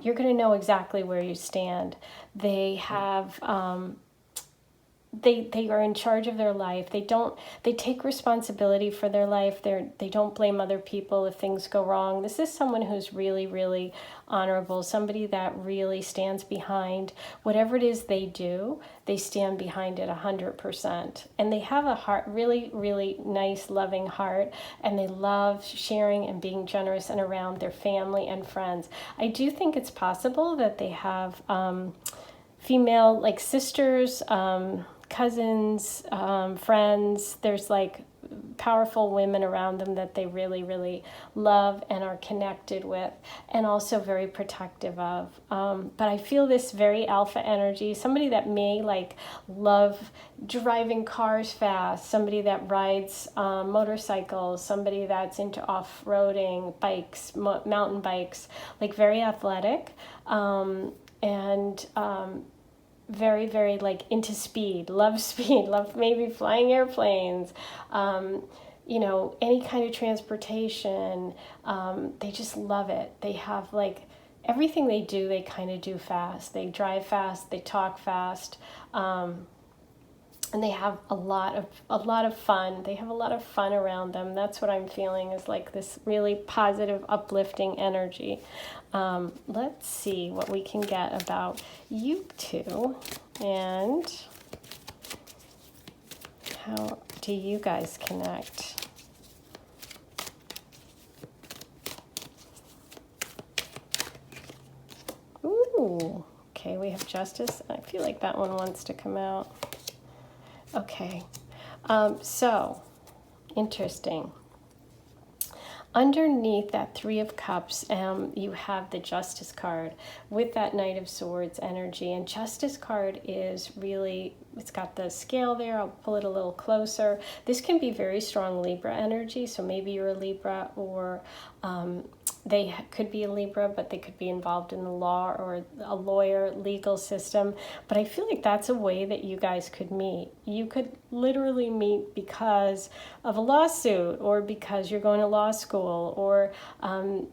you're going to know exactly where you stand. They have they are in charge of their life. They take responsibility for their life. They don't blame other people if things go wrong. This is someone who's really, really honorable, somebody that really stands behind whatever it is they do. They stand behind it 100%. And they have a heart, really, really nice, loving heart, and they love sharing and being generous and around their family and friends. I do think it's possible that they have female, like sisters, cousins, friends. There's like powerful women around them that they really, really love and are connected with, and also very protective of. But I feel this very alpha energy, somebody that may like love driving cars fast, somebody that rides motorcycles, somebody that's into off-roading, bikes, mountain bikes, like very athletic, and very, very like into speed, love maybe flying airplanes, you know, any kind of transportation. They just love it. They have like everything they do, they kind of do fast. They drive fast, they talk fast, and they have a lot of fun. They have a lot of fun around them. That's what I'm feeling, is like this really positive, uplifting energy. Let's see what we can get about you two, and how do you guys connect? Ooh, okay, we have Justice. I feel like that one wants to come out. Okay, so interesting. Underneath that Three of Cups, you have the Justice card with that Knight of Swords energy. And Justice card is really, it's got the scale there. I'll pull it a little closer. This can be very strong Libra energy. So maybe you're a Libra, or they could be a Libra, but they could be involved in the law or a lawyer, legal system. But I feel like that's a way that you guys could meet. You could literally meet because of a lawsuit, or because you're going to law school, or,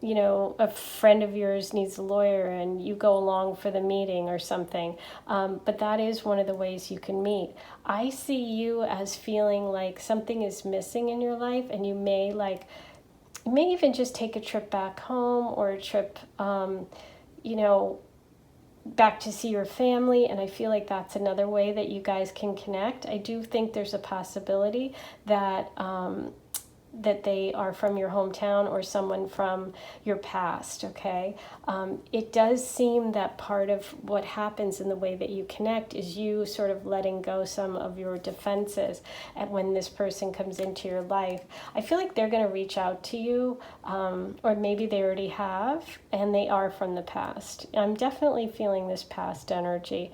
you know, a friend of yours needs a lawyer and you go along for the meeting or something. But that is one of the ways you can meet. I see you as feeling like something is missing in your life, and you may even just take a trip back home, or a trip, you know, back to see your family. And I feel like that's another way that you guys can connect. I do think there's a possibility that that they are from your hometown or someone from your past, okay? It does seem that part of what happens in the way that you connect is you sort of letting go some of your defenses. And when this person comes into your life, I feel like they're going to reach out to you, or maybe they already have, and they are from the past. I'm definitely feeling this past energy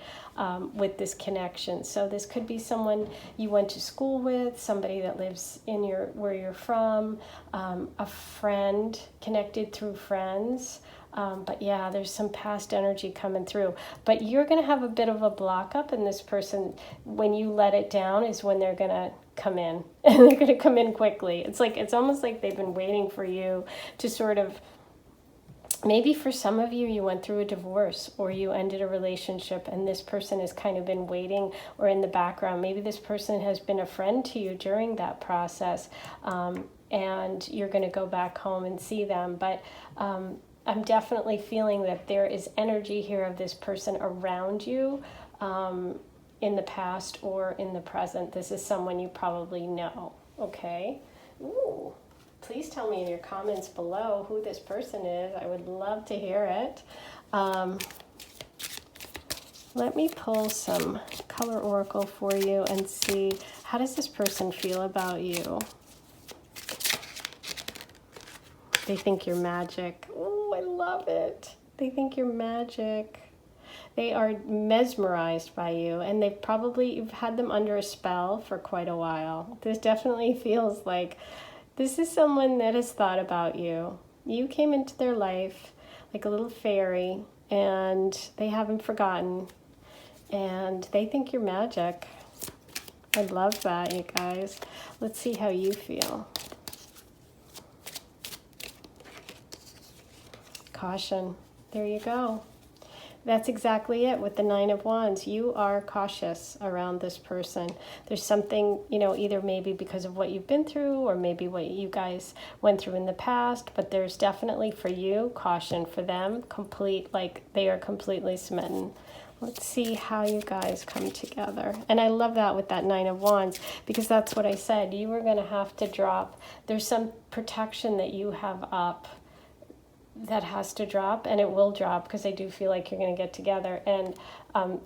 with this connection. So this could be someone you went to school with, somebody that lives in where you're from, a friend connected through friends. But yeah, there's some past energy coming through. But you're going to have a bit of a block up, and this person, when you let it down, is when they're going to come in. And they're going to come in quickly. It's almost like they've been waiting for you to sort of, maybe for some of you, you went through a divorce or you ended a relationship, and this person has kind of been waiting or in the background. Maybe this person has been a friend to you during that process, and you're going to go back home and see them. But I'm definitely feeling that there is energy here of this person around you in the past or in the present. This is someone you probably know, okay? Ooh. Please tell me in your comments below who this person is. I would love to hear it. Let me pull some color oracle for you and see, how does this person feel about you? They think you're magic. Oh, I love it. They think you're magic. They are mesmerized by you, and you've had them under a spell for quite a while. This definitely feels like this is someone that has thought about you. You came into their life like a little fairy, and they haven't forgotten, and they think you're magic. I love that, you guys. Let's see how you feel. Caution. There you go. That's exactly it with the Nine of Wands. You are cautious around this person. There's something, either maybe because of what you've been through or maybe what you guys went through in the past, but there's definitely for you caution. For them, they are completely smitten. Let's see how you guys come together. And I love that with that Nine of Wands, because that's what I said. You were going to have to drop. There's some protection that you have up that has to drop, and it will drop, because I do feel like you're going to get together, and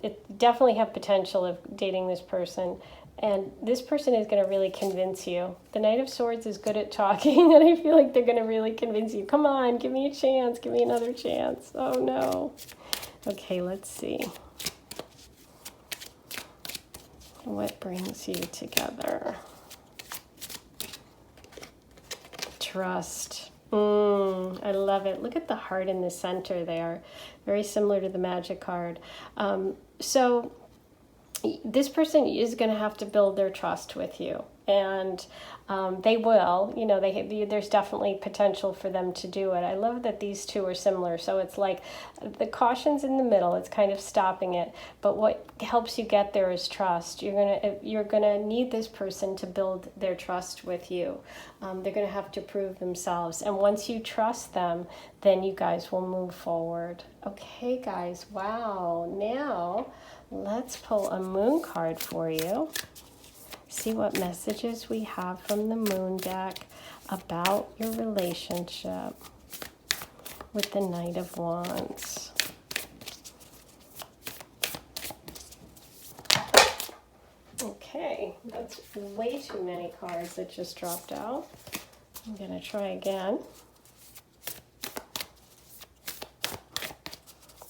it definitely have potential of dating this person, and this person is going to really convince you. The Knight of Swords is good at talking, and I feel like they're going to really convince you. Come on, give me a chance, give me another chance. Oh no. Okay, let's see. What brings you together? Trust. I love it. Look at the heart in the center there. Very similar to the Magic card. So this person is going to have to build their trust with you. And they will. There's definitely potential for them to do it. I love that these two are similar. So it's like the caution's in the middle. It's kind of stopping it. But what helps you get there is trust. You're gonna need this person to build their trust with you. They're gonna have to prove themselves. And once you trust them, then you guys will move forward. Okay, guys. Wow. Now let's pull a moon card for you. See what messages we have from the moon deck about your relationship with the Knight of Wands. Okay, that's way too many cards that just dropped out. I'm going to try again.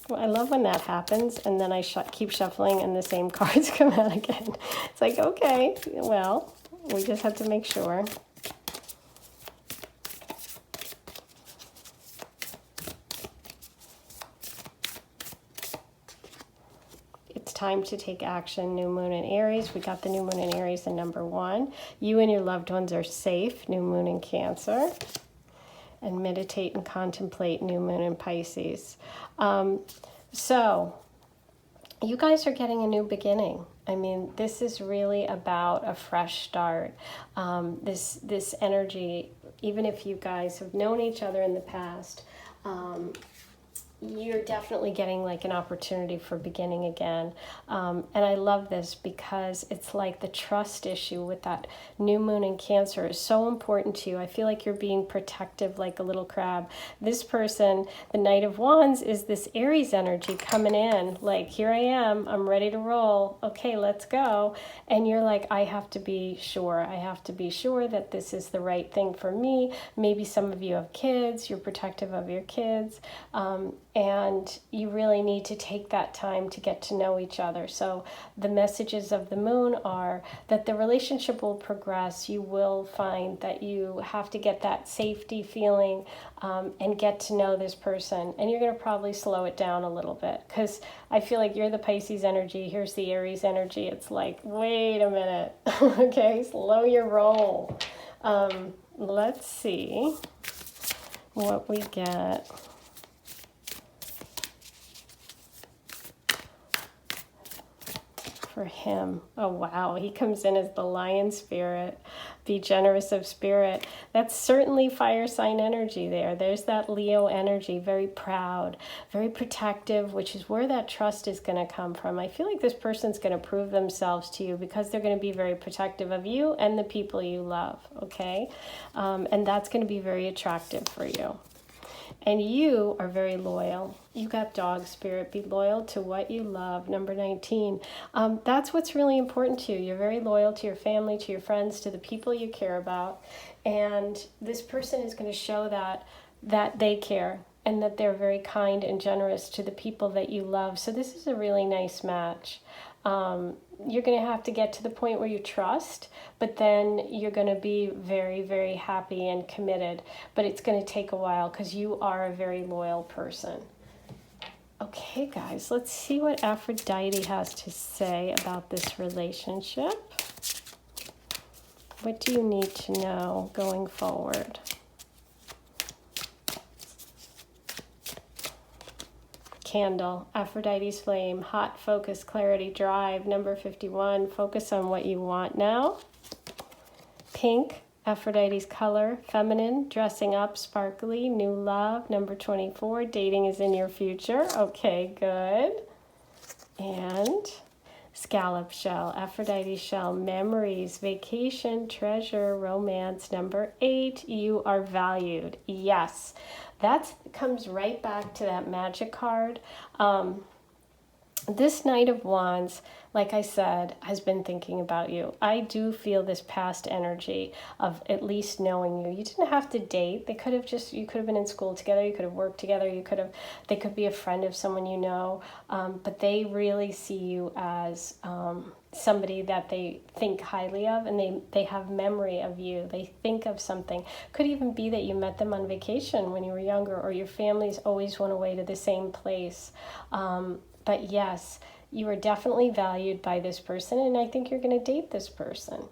Well, I love when that happens, and then I keep shuffling and the same cards come out again. It's like, okay, well, we just have to make sure. It's time to take action. New moon in Aries. We got the new moon in Aries in number 1. You and your loved ones are safe. New moon in Cancer. And meditate and contemplate, new moon in Pisces. So you guys are getting a new beginning. I mean, this is really about a fresh start. This energy, even if you guys have known each other in the past, you're definitely getting like an opportunity for beginning again. And I love this because it's like the trust issue with that new moon in Cancer is so important to you. I feel like you're being protective like a little crab. This person, the Knight of Wands, is this Aries energy coming in. Like, here I am, I'm ready to roll. Okay, let's go. And you're like, I have to be sure. I have to be sure that this is the right thing for me. Maybe some of you have kids, you're protective of your kids. And you really need to take that time to get to know each other. So the messages of the moon are that the relationship will progress. You will find that you have to get that safety feeling and get to know this person. And you're going to probably slow it down a little bit because I feel like you're the Pisces energy. Here's the Aries energy. It's like, wait a minute. Okay, slow your roll. Let's see what we get. For him. Oh wow, he comes in as the lion spirit. Be generous of spirit. That's certainly fire sign energy there. There's that Leo energy, very proud, very protective, which is where that trust is going to come from. I feel like this person's going to prove themselves to you because they're going to be very protective of you and the people you love, okay? And that's going to be very attractive for you. And you are very loyal. You got dog spirit. Be loyal to what you love. Number 19. That's what's really important to you. You're very loyal to your family, to your friends, to the people you care about. And this person is going to show that they care and that they're very kind and generous to the people that you love. So this is a really nice match. You're going to have to get to the point where you trust, but then you're going to be very, very happy and committed. But it's going to take a while because you are a very loyal person. Okay, guys, let's see what Aphrodite has to say about this relationship. What do you need to know going forward? Candle, Aphrodite's flame, hot, focus, clarity, drive. Number 51, focus on what you want now. Pink, Aphrodite's color, feminine, dressing up, sparkly, new love. Number 24, dating is in your future. Okay, good. And scallop shell, Aphrodite shell, memories, vacation, treasure, romance. Number 8, you are valued. Yes. That comes right back to that magic card. This Knight of Wands, like I said, has been thinking about you. I do feel this past energy of at least knowing you. You didn't have to date. You could have been in school together. You could have worked together. They could be a friend of someone you know. But they really see you as somebody that they think highly of, and they have memory of you. They think of something. Could even be that you met them on vacation when you were younger, or your families always went away to the same place. But yes, you are definitely valued by this person, and I think you're going to date this person.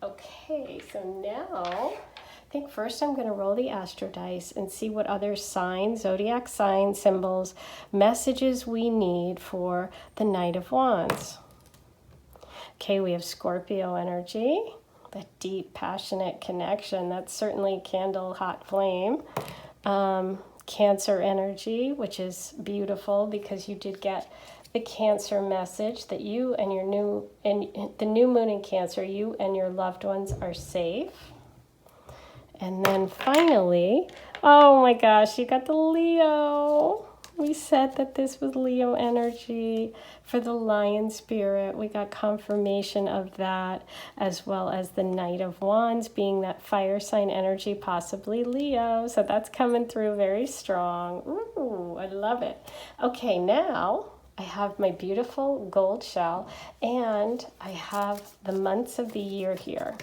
Okay, so now I think first I'm going to roll the astro dice and see what other signs, zodiac signs, symbols, messages we need for the Knight of Wands. Okay, we have Scorpio energy, that deep, passionate connection. That's certainly candle, hot flame. Cancer energy, which is beautiful because you did get the Cancer message that you and the new moon in Cancer, you and your loved ones are safe. And then finally, oh my gosh, you got the Leo. We said that this was Leo energy for the lion spirit. We got confirmation of that, as well as the Knight of Wands being that fire sign energy, possibly Leo. So that's coming through very strong. Ooh, I love it. Okay, now I have my beautiful gold shell, and I have the months of the year here.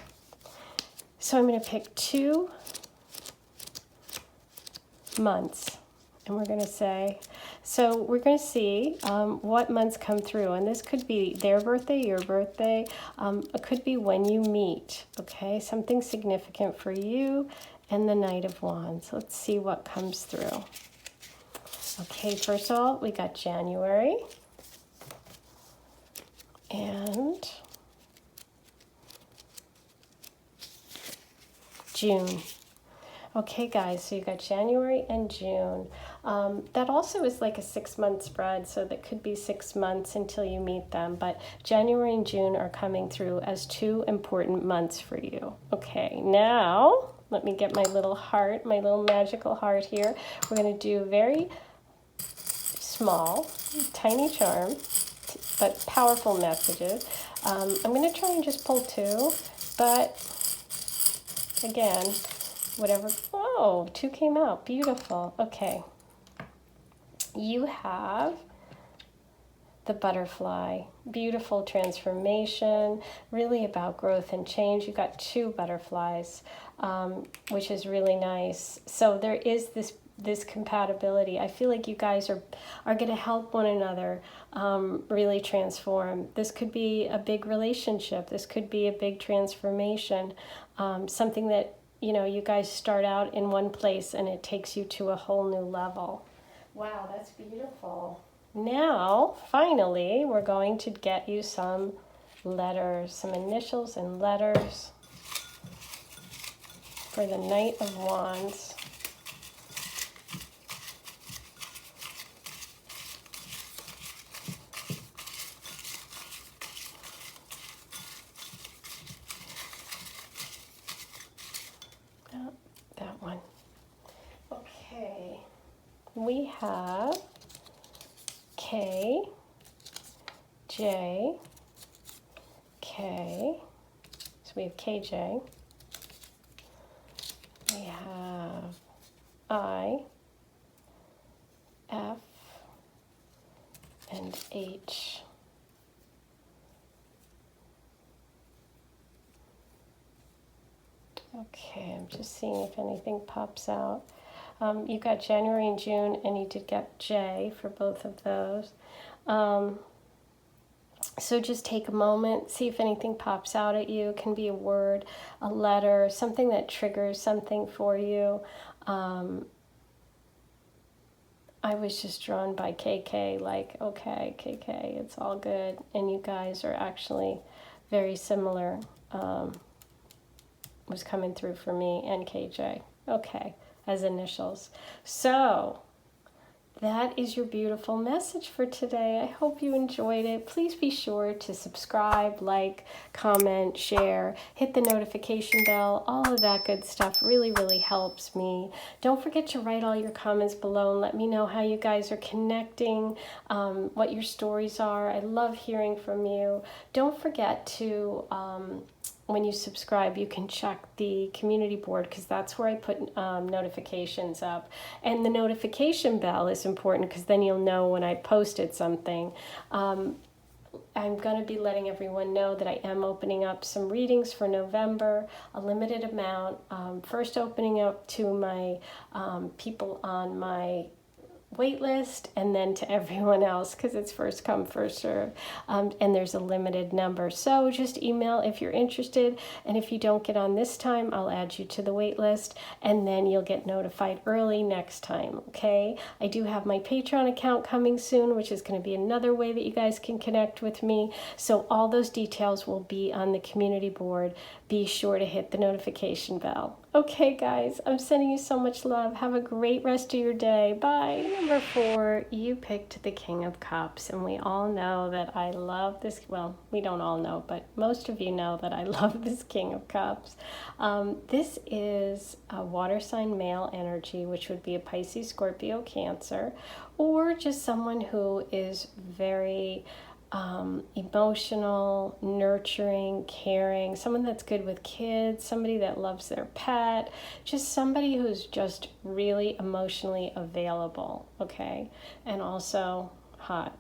So I'm going to pick 2 months. And we're going to say, so we're going to see what months come through. And this could be their birthday, your birthday. It could be when you meet, okay? Something significant for you and the Knight of Wands. Let's see what comes through. Okay, first of all, we got January. And June. Okay, guys, so you got January and June. That also is like a 6-month spread, so that could be 6 months until you meet them. But January and June are coming through as 2 important months for you. Okay, now let me get my little heart, my little magical heart here. We're going to do very small, tiny charm, but powerful messages. I'm going to try and just pull 2, but again, whatever. Oh, 2 came out. Beautiful. Okay. You have the butterfly. Beautiful transformation, really about growth and change. You got 2 butterflies, which is really nice. So there is this compatibility. I feel like you guys are going to help one another really transform. This could be a big relationship. This could be a big transformation. Something that, you guys start out in one place and it takes you to a whole new level. Wow, that's beautiful. Now, finally, we're going to get you some letters, some initials and letters for the Knight of Wands. That one. Okay. We have K, J, K. So we have KJ. We have I, F, and H. Okay, I'm just seeing if anything pops out. You got January and June, and you did get J for both of those. So just take a moment, see if anything pops out at you. It can be a word, a letter, something that triggers something for you. I was just drawn by KK, like, okay, KK, it's all good. And you guys are actually very similar. Was coming through for me, and KJ. Okay, as initials. So that is your beautiful message for today. I hope you enjoyed it. Please be sure to subscribe, like, comment, share, hit the notification bell. All of that good stuff really, really helps me. Don't forget to write all your comments below and let me know how you guys are connecting, what your stories are. I love hearing from you. Don't forget to when you subscribe, you can check the community board, because that's where I put notifications up. And the notification bell is important, because then you'll know when I posted something. I'm going to be letting everyone know that I am opening up some readings for November, a limited amount. First opening up to my people on my wait list, and then to everyone else, because it's first come, first serve, and there's a limited number. So just email if you're interested, and if you don't get on this time, I'll add you to the wait list, and then you'll get notified early next time. Okay, I do have my Patreon account coming soon, which is going to be another way that you guys can connect with me. So all those details will be on the community board. Be sure to hit the notification bell. Okay, guys, I'm sending you so much love. Have a great rest of your day. Bye. Number 4, you picked the King of Cups, and we all know that I love this. Well, we don't all know, but most of you know that I love this King of Cups. This is a water sign male energy, which would be a Pisces, Scorpio, Cancer, or just someone who is very emotional, nurturing, caring, someone that's good with kids, somebody that loves their pet, just somebody who's just really emotionally available, okay, and also hot.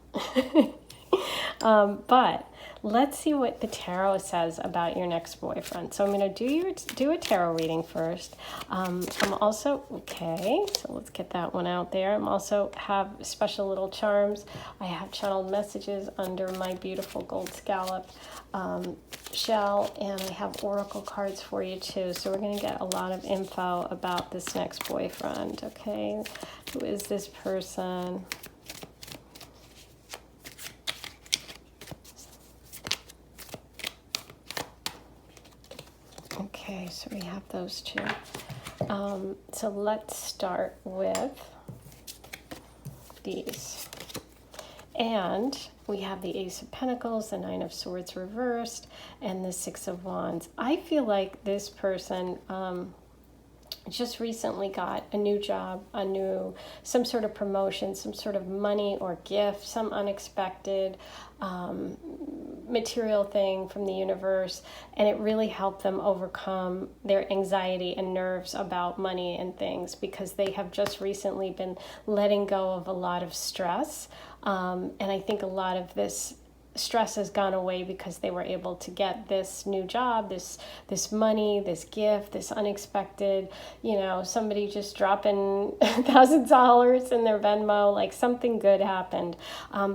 But let's see what the tarot says about your next boyfriend. So I'm going to do a tarot reading first. I'm also, okay, so let's get that one out there. I'm also have special little charms. I have channeled messages under my beautiful gold scallop shell, and I have oracle cards for you too. So we're going to get a lot of info about this next boyfriend, okay? Who is this person? Okay, so we have those two. So let's start with these. And we have the Ace of Pentacles, the Nine of Swords reversed, and the Six of Wands. I feel like this person just recently got a new job, some sort of promotion, some sort of money or gift, some unexpected material thing from the universe, and it really helped them overcome their anxiety and nerves about money and things, because they have just recently been letting go of a lot of stress, and I think a lot of this stress has gone away because they were able to get this new job, this money, this gift, this unexpected, somebody just dropping $1,000 in their Venmo, like something good happened.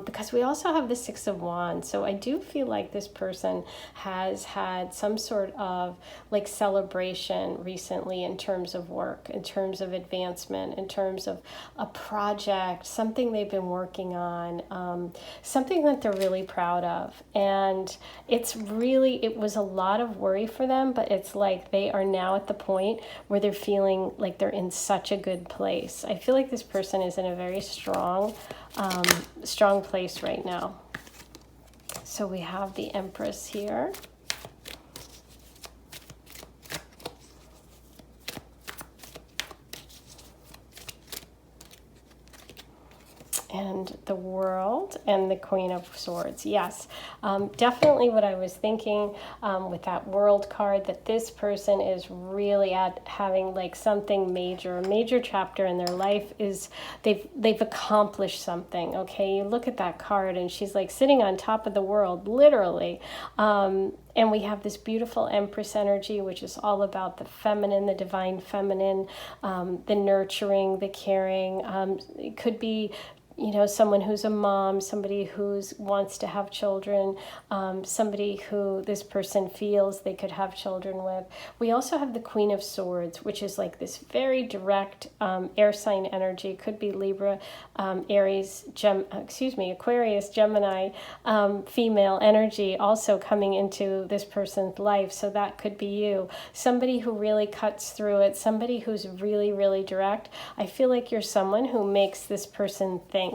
Because we also have the Six of Wands. So I do feel like this person has had some sort of like celebration recently in terms of work, in terms of advancement, in terms of a project, something they've been working on, something that they're really proud of. And it was a lot of worry for them, but it's like they are now at the point where they're feeling like they're in such a good place. I feel like this person is in a very strong place right now. So we have the Empress here. And the World and the Queen of Swords. Yes, definitely what I was thinking with that World card, that this person is really having like something major, a major chapter in their life. Is they've accomplished something. Okay, you look at that card and she's like sitting on top of the world, literally. And we have this beautiful Empress energy, which is all about the feminine, the divine feminine, the nurturing, the caring. It could be someone who's a mom, somebody who wants to have children, somebody who this person feels they could have children with. We also have the Queen of Swords, which is like this very direct air sign energy. It could be Libra, Aquarius, Gemini, female energy also coming into this person's life. So that could be you. Somebody who really cuts through it, somebody who's really, really direct. I feel like you're someone who makes this person think.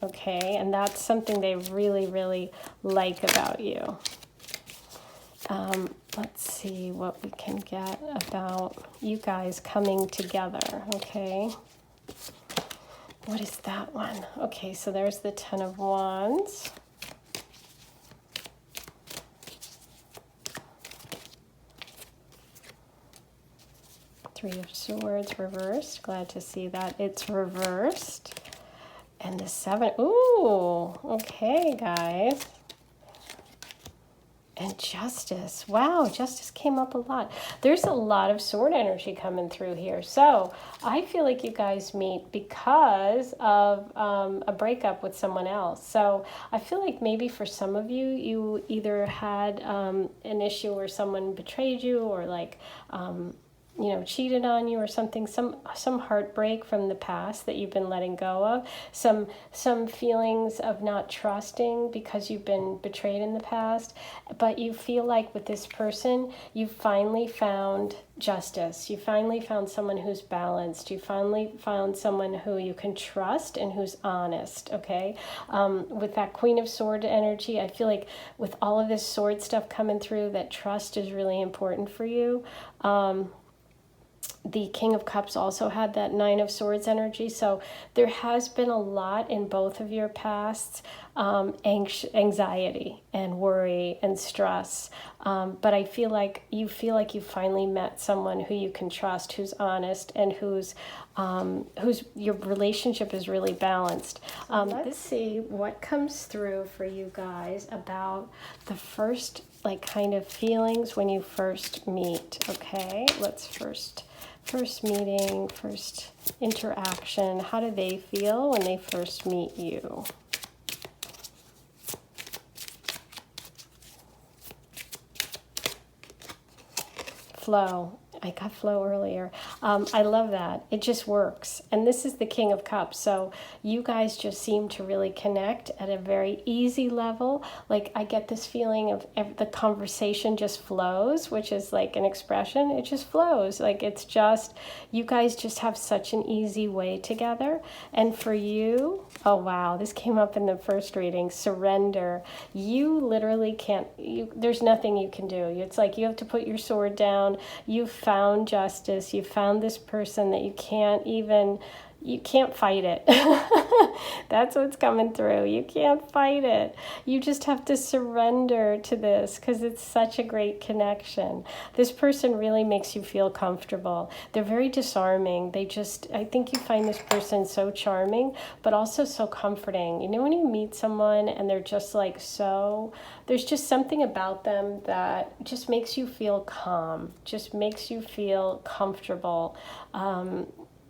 Okay, and that's something they really, really like about you. Let's see what we can get about you guys coming together, okay? What is that one? Okay, so there's the Ten of Wands. Three of Swords reversed. Glad to see that it's reversed. And the Seven. Ooh, okay, guys. And Justice. Wow, Justice came up a lot. There's a lot of sword energy coming through here. So I feel like you guys meet because of a breakup with someone else. So I feel like maybe for some of you, you either had an issue where someone betrayed you, or like cheated on you or something, some heartbreak from the past that you've been letting go of, some feelings of not trusting because you've been betrayed in the past. But you feel like with this person, you finally found justice. You finally found someone who's balanced. You finally found someone who you can trust and who's honest, okay? With that Queen of Sword energy, I feel like with all of this sword stuff coming through, that trust is really important for you. The King of Cups also had that Nine of Swords energy. So there has been a lot in both of your pasts, anxiety and worry and stress. But I feel like you finally met someone who you can trust, who's honest, and whose your relationship is really balanced. Let's see what comes through for you guys about the first kind of feelings when you first meet. Okay, let's first meeting, first interaction. How do they feel when they first meet you? Flow. I got flow earlier. I love that. It just works. And this is the King of Cups. So you guys just seem to really connect at a very easy level. Like I get this feeling of the conversation just flows, which is like an expression. It just flows. Like it's just, you guys just have such an easy way together. And for you, oh wow, this came up in the first reading, surrender. You literally can't, there's nothing you can do. It's like you have to put your sword down. You've found justice. You've found this person that you can't fight it. That's what's coming through. You can't fight it. You just have to surrender to this because it's such a great connection. This person really makes you feel comfortable. They're very disarming. I think you find this person so charming, but also so comforting. You know, when you meet someone and they're just like there's just something about them that just makes you feel calm, just makes you feel comfortable.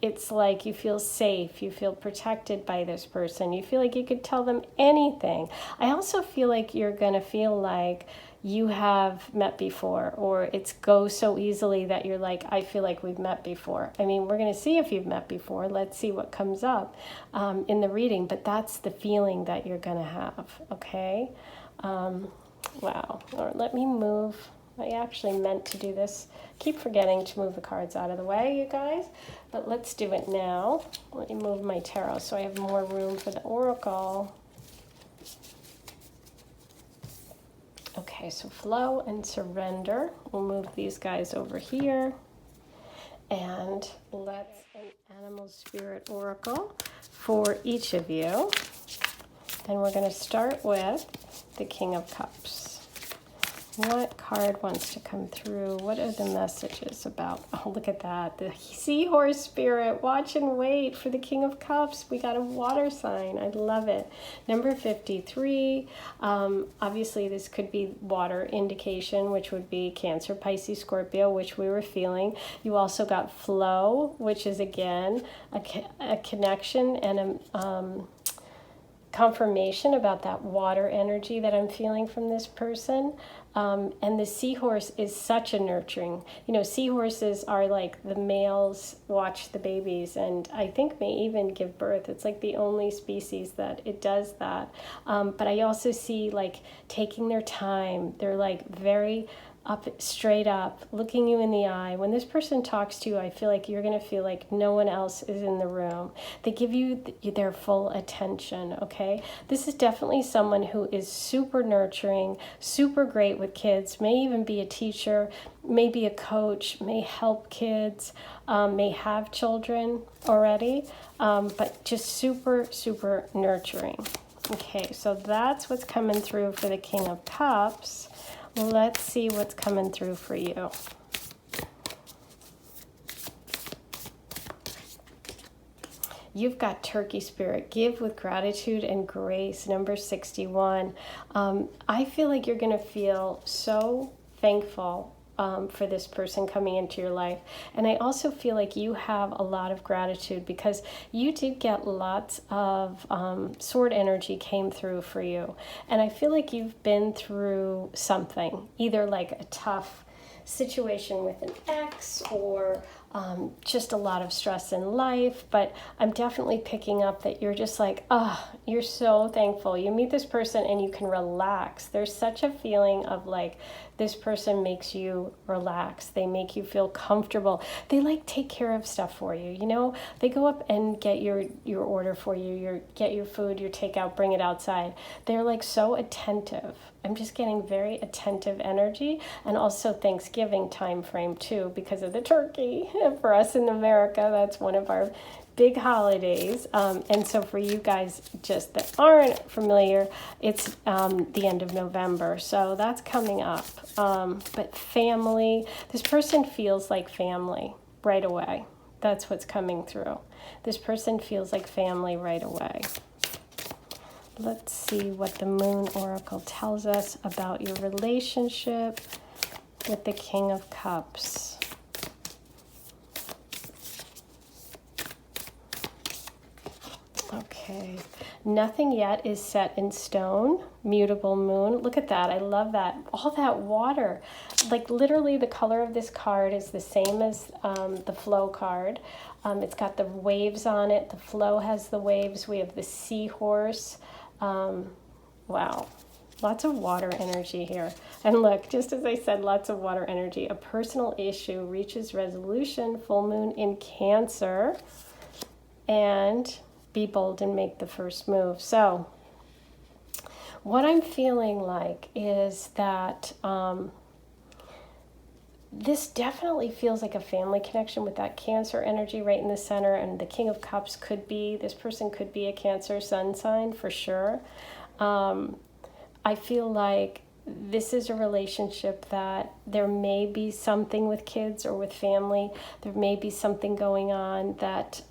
It's like you feel safe, you feel protected by this person, you feel like you could tell them anything. I also feel like you're going to feel like you have met before, or it goes so easily that you're like, I feel like we've met before. I mean, we're going to see if you've met before. Let's see what comes up in the reading, but that's the feeling that you're going to have, okay? Wow. Or let me move. I actually meant to do this. Keep forgetting to move the cards out of the way, you guys. But let's do it now. Let me move my tarot so I have more room for the oracle. Okay, so flow and surrender. We'll move these guys over here. And let's an animal spirit oracle for each of you. And we're going to start with the King of Cups. What card wants to come through? What are the messages about? Oh, look at that. The seahorse spirit. Watch and wait for the King of Cups. We got a water sign. I love it. Number 53. Obviously, this could be water indication, which would be Cancer, Pisces, Scorpio, which we were feeling. You also got flow, which is, again, a connection and a confirmation about that water energy that I'm feeling from this person. And the seahorse is such a nurturing, you know, seahorses are like the males watch the babies and I think may even give birth. It's like the only species that it does that. But I also see like taking their time. They're like very up, straight up, looking you in the eye. When this person talks to you, I feel like you're going to feel like no one else is in the room. They give you their full attention, okay? This is definitely someone who is super nurturing, super great with kids, may even be a teacher, may be a coach, may help kids, may have children already, but just super, super nurturing. Okay, so that's what's coming through for the King of Cups. Let's see what's coming through for you. You've got Turkey Spirit. Give with gratitude and grace. Number 61. I feel like you're going to feel so thankful for this person coming into your life. And I also feel like you have a lot of gratitude because you did get lots of sword energy came through for you. And I feel like you've been through something, either like a tough situation with an ex or just a lot of stress in life, but I'm definitely picking up that you're just like, you're so thankful. You meet this person and you can relax. There's such a feeling of like, this person makes you relax. They make you feel comfortable. They like take care of stuff for you. You know, they go up and get your order for you, get your food, your takeout, bring it outside. They're like so attentive. I'm just getting very attentive energy, and also Thanksgiving time frame too because of the turkey. For us in America, that's one of our big holidays. And so for you guys just that aren't familiar, it's the end of November. So that's coming up. But family, this person feels like family right away. That's what's coming through. This person feels like family right away. Let's see what the Moon Oracle tells us about your relationship with the King of Cups. Okay, Nothing yet is set in stone. Mutable moon. Look at that. I love that. All that water. Like literally the color of this card is the same as the flow card. It's got the waves on it. The flow has the waves. We have the seahorse. Wow. Lots of water energy here. And look, just as I said, lots of water energy. A personal issue reaches resolution. Full moon in Cancer. And be bold and make the first move. So what I'm feeling like is that this definitely feels like a family connection with that Cancer energy right in the center. And the King of Cups could be, this person could be a Cancer sun sign for sure. I feel like this is a relationship that there may be something with kids or with family. There may be something going on that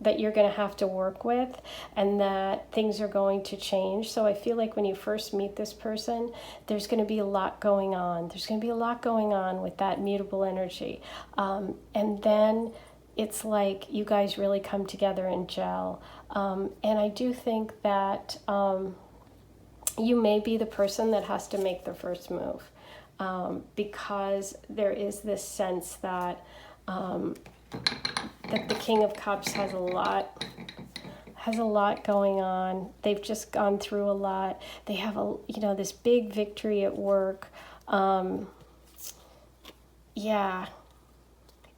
that you're going to have to work with, and that things are going to change. So I feel like when you first meet this person, there's going to be a lot going on. There's going to be a lot going on with that mutable energy. And then it's like you guys really come together and gel. And I do think that you may be the person that has to make the first move, because there is this sense that that the King of Cups has a lot going on. They've just gone through a lot. They have this big victory at work. Yeah,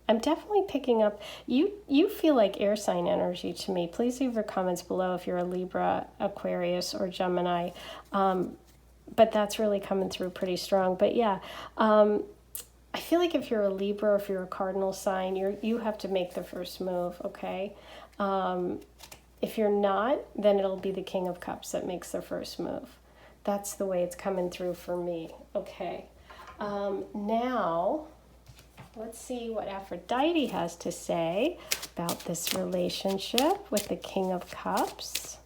I'm definitely picking up. You feel like air sign energy to me. Please leave your comments below if you're a Libra, Aquarius, or Gemini. But that's really coming through pretty strong. But yeah, I feel like if you're a Libra or if you're a cardinal sign, you have to make the first move, okay? If you're not, then it'll be the King of Cups that makes the first move. That's the way it's coming through for me, okay? Now, let's see what Aphrodite has to say about this relationship with the King of Cups.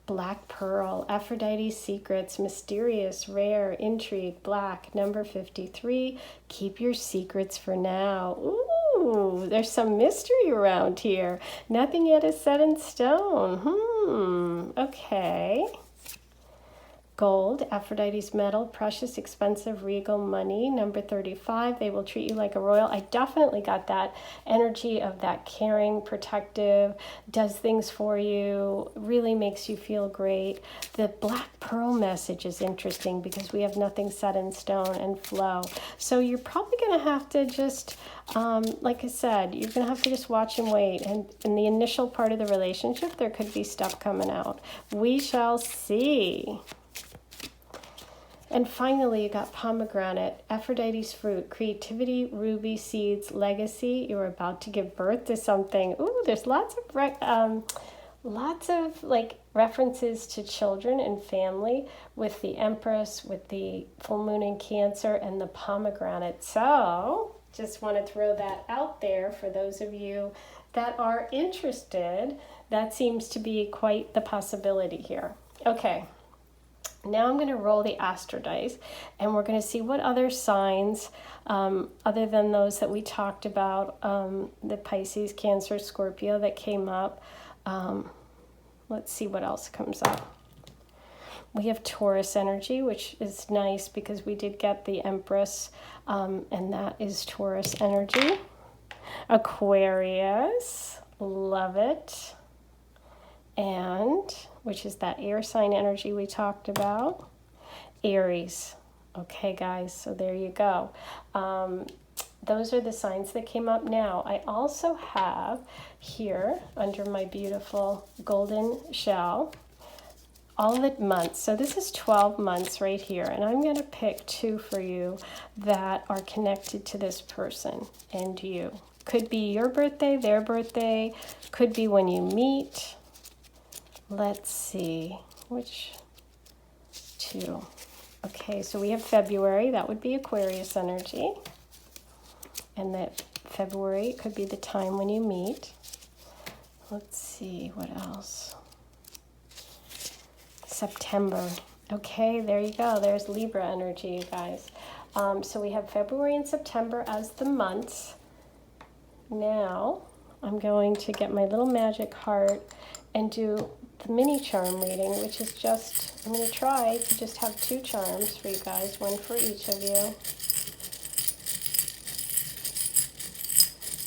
Black Pearl, Aphrodite's secrets, mysterious, rare, intrigue, black, number 53. Keep your secrets for now. Ooh, there's some mystery around here. Nothing yet is set in stone. Okay. Gold, Aphrodite's metal, precious, expensive, regal, money, number 35. They will treat you like a royal. I definitely got that energy of that caring, protective, does things for you, really makes you feel great. The Black Pearl message is interesting because we have nothing set in stone and flow. So you're probably going to have to just, like I said, you're going to have to just watch and wait. And in the initial part of the relationship, there could be stuff coming out. We shall see. And finally, you got pomegranate, Aphrodite's fruit, creativity, ruby seeds, legacy. You're about to give birth to something. Ooh, there's lots of like references to children and family with the Empress, with the full moon in Cancer, and the pomegranate. So just want to throw that out there for those of you that are interested. That seems to be quite the possibility here. Okay. Now I'm going to roll the Astro dice, and we're going to see what other signs, other than those that we talked about, the Pisces, Cancer, Scorpio that came up. Let's see what else comes up. We have Taurus energy, which is nice because we did get the Empress, and that is Taurus energy. Aquarius, love it. And which is that air sign energy we talked about. Aries. Okay, guys, so there you go. Those are the signs that came up now. I also have here under my beautiful golden shell all the months. So this is 12 months right here, and I'm going to pick 2 for you that are connected to this person and you. Could be your birthday, their birthday, could be when you meet. Let's see, which 2? Okay, so we have February. That would be Aquarius energy. And that February could be the time when you meet. Let's see, what else? September. Okay, there you go. There's Libra energy, you guys. So we have February and September as the months. Now I'm going to get my little magic heart and do the mini charm reading, which is just, I'm going to try to just have 2 charms for you guys, one for each of you.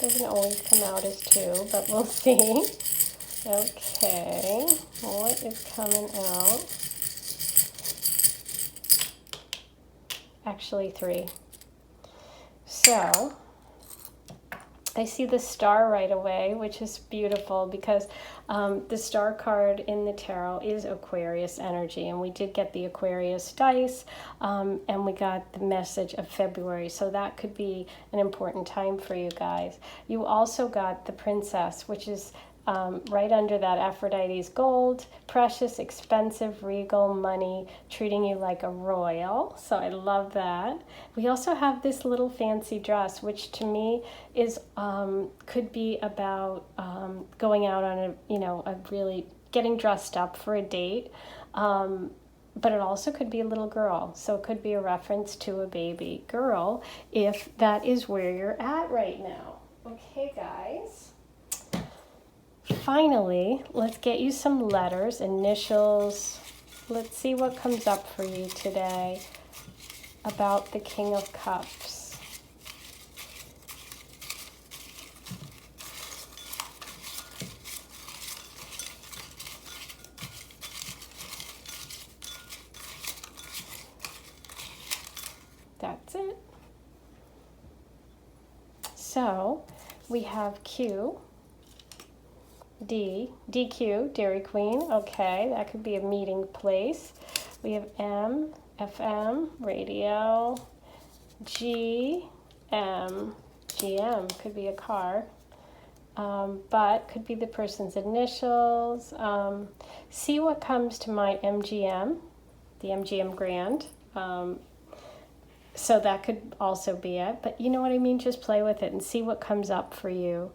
Doesn't always come out as 2, but we'll see. Okay, what is coming out? Actually 3. So I see the star right away, which is beautiful because the star card in the tarot is Aquarius energy, and we did get the Aquarius dice, and we got the message of February, so that could be an important time for you guys. You also got the Princess, which is right under that Aphrodite's gold, precious, expensive, regal money, treating you like a royal. So I love that. We also have this little fancy dress, which to me is could be about going out on a really getting dressed up for a date. But it also could be a little girl. So it could be a reference to a baby girl if that is where you're at right now. Okay, guys. Finally, let's get you some letters, initials. Let's see what comes up for you today about the King of Cups. That's it. So we have Q. DQ, Dairy Queen. Okay, that could be a meeting place. We have M, FM, radio. GM could be a car, but could be the person's initials. See what comes to my MGM, the MGM Grand. So that could also be it. But you know what I mean? Just play with it and see what comes up for you.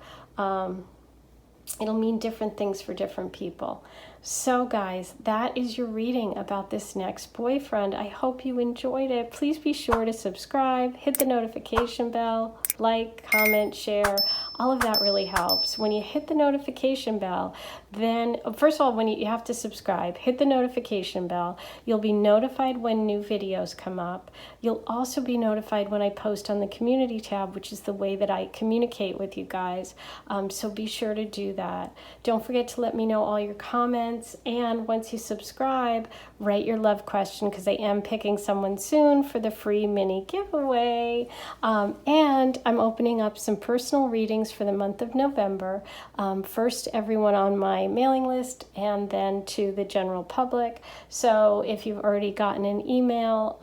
It'll mean different things for different people. So guys, that is your reading about this next boyfriend. I hope you enjoyed it. Please be sure to subscribe, hit the notification bell, like, comment, share. All of that really helps. When you hit the notification bell, then first of all, when you have to subscribe, hit the notification bell. You'll be notified when new videos come up. You'll also be notified when I post on the community tab, which is the way that I communicate with you guys. So be sure to do that. Don't forget to let me know all your comments. And once you subscribe, write your love question, because I am picking someone soon for the free mini giveaway. And I'm opening up some personal readings for the month of November. First to everyone on my mailing list, and then to the general public. So if you've already gotten an email,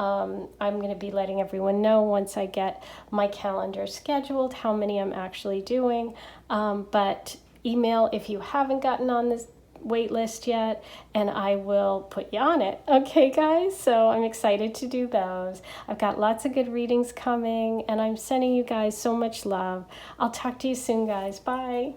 I'm going to be letting everyone know once I get my calendar scheduled how many I'm actually doing. But email if you haven't gotten on this wait list yet, and I will put you on it. Okay, guys, so I'm excited to do those. I've got lots of good readings coming, and I'm sending you guys so much love. I'll talk to you soon, guys. Bye.